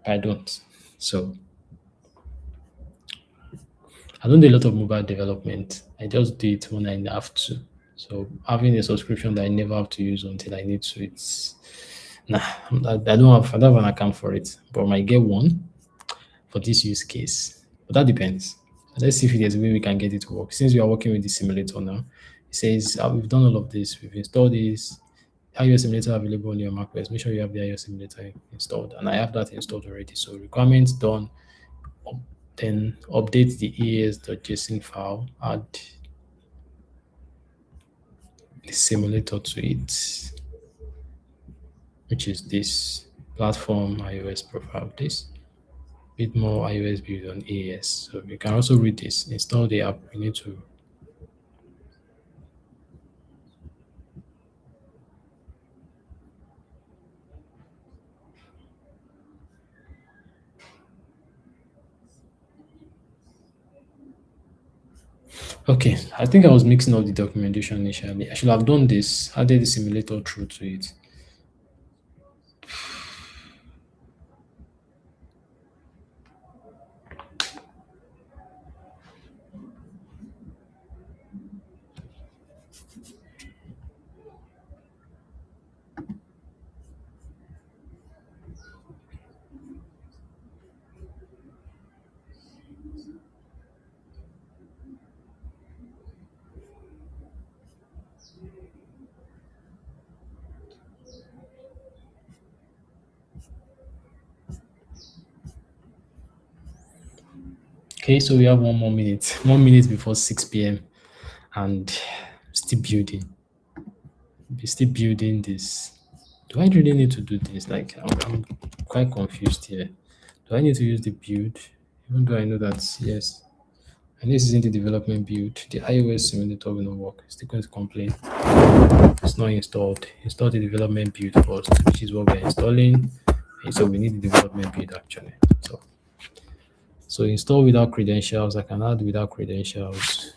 [SPEAKER 1] I don't. So I don't do a lot of mobile development. I just do it when I have to. So having a subscription that I never have to use until I need to, it's nah. I don't have an account for it, but I might get one for this use case. But that depends. Let's see if there's a way we can get it to work. Since we are working with the simulator now, it says we've done all of this. We've installed this. iOS simulator available on your macOS. Make sure you have the iOS simulator installed, and I have that installed already. So requirements done. Then update the es.json file. Add the simulator to it, which is this platform iOS profile. This bit more iOS build on AES. So you can also read this. Install the app. You need to. Okay, I think I was mixing up the documentation initially. I should have done this, added the simulator through to it. Okay, so we have 1 more minute, 1 minute before 6 p.m. and still building. We're still building this. Do I really need to do this? Like, I'm quite confused here. Do I need to use the build? Even though I know that, yes, and this isn't the development build. The iOS simulator will not work. It's still going to complain. It's not installed. Install the development build first, which is what we're installing. And so we need the development build actually. So install without credentials. I can add without credentials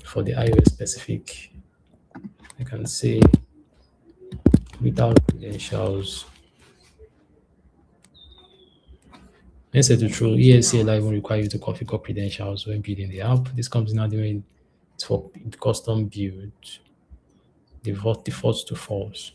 [SPEAKER 1] for the iOS specific. I can say without credentials. Let's say the true ESCLI won't require you to configure credentials when building the app. This comes in doing it's for custom build. Defaults to false.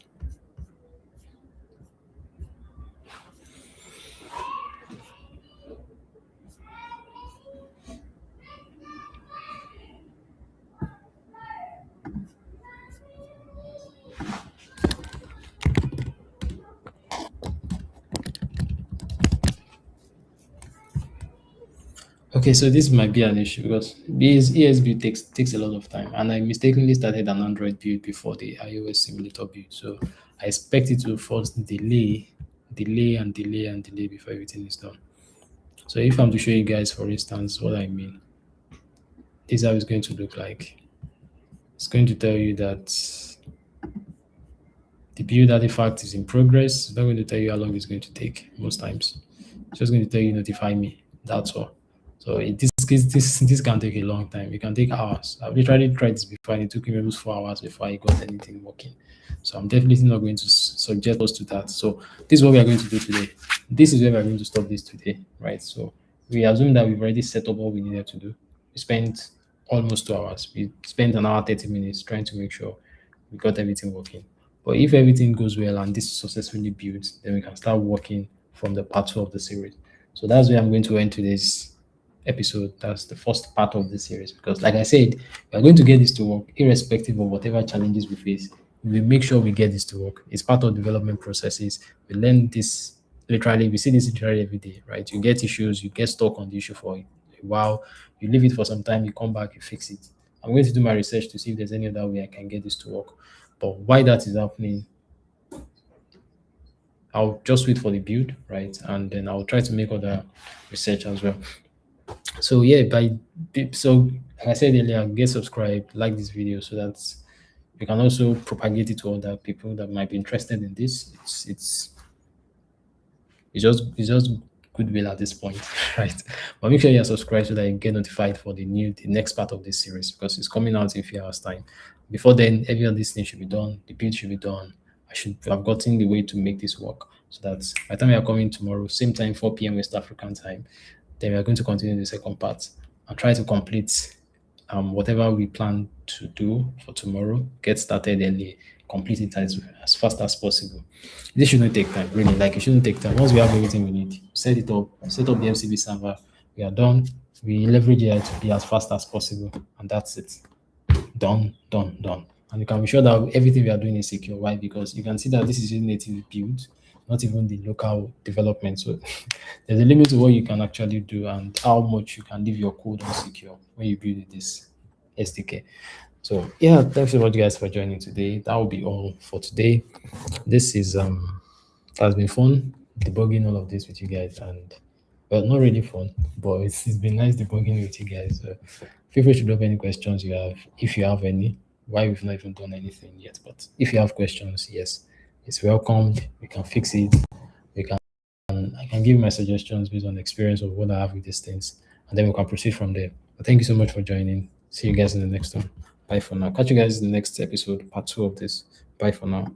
[SPEAKER 1] Okay, so this might be an issue because ESB takes a lot of time, and I mistakenly started an Android build before the iOS simulator build. So I expect it to first delay before everything is done. So if I'm to show you guys, for instance, what I mean, this is how it's going to look like. It's going to tell you that the build artifact is in progress. It's not going to tell you how long it's going to take most times. It's just going to tell you notify me. That's all. So this can take a long time. It can take hours. I've literally tried this before, and it took me almost 4 hours before I got anything working. So I'm definitely not going to subject us to that. So this is what we are going to do today. This is where we are going to stop this today, right? So we assume that we've already set up what we needed to do. We spent almost 2 hours. We spent an hour, 30 minutes trying to make sure we got everything working. But if everything goes well and this is successfully built, then we can start working from the part 2 of the series. So that's where I'm going to end today's episode. That's the first part of the series because, like I said, we are going to get this to work irrespective of whatever challenges we face. We make sure we get this to work. It's part of development processes. We learn this literally, we see this literally every day, right? You get issues, you get stuck on the issue for a while, you leave it for some time, you come back, you fix it. I'm going to do my research to see if there's any other way I can get this to work. But why that is happening, I'll just wait for the build, right? And then I'll try to make other research as well. So yeah, so like I said earlier, get subscribed, like this video so that you can also propagate it to other people that might be interested in this. It's just goodwill at this point, right? But make sure you're subscribed so that you get notified for the next part of this series because it's coming out in a few hours' time. Before then, every of these things should be done. The build should be done. I should have gotten the way to make this work so that by the time we are coming tomorrow, same time, 4 p.m. West African time, then we are going to continue the second part and try to complete whatever we plan to do for tomorrow, get started early, complete it as fast as possible. This shouldn't take time, really. Like it shouldn't take time. Once we have everything we need, set up the MCB server, we are done. We leverage AI to be as fast as possible, and that's it. Done, done, done. And you can be sure that everything we are doing is secure. Why? Because you can see that this is a native build, not even the local development. So there's a limit to what you can actually do and how much you can leave your code unsecure when you build this SDK. So yeah, thanks so much guys for joining today. That will be all for today. This is has been fun debugging all of this with you guys, and well, not really fun, but it's been nice debugging with you guys. So feel free to drop any questions you have, if you have any. Why we've not even done anything yet, but if you have questions, yes, it's welcomed. We can fix it. We can. I can give my suggestions based on the experience of what I have with these things, and then we can proceed from there. But thank you so much for joining. See you guys in the next one. Bye for now. Catch you guys in the next episode, part 2 of this. Bye for now.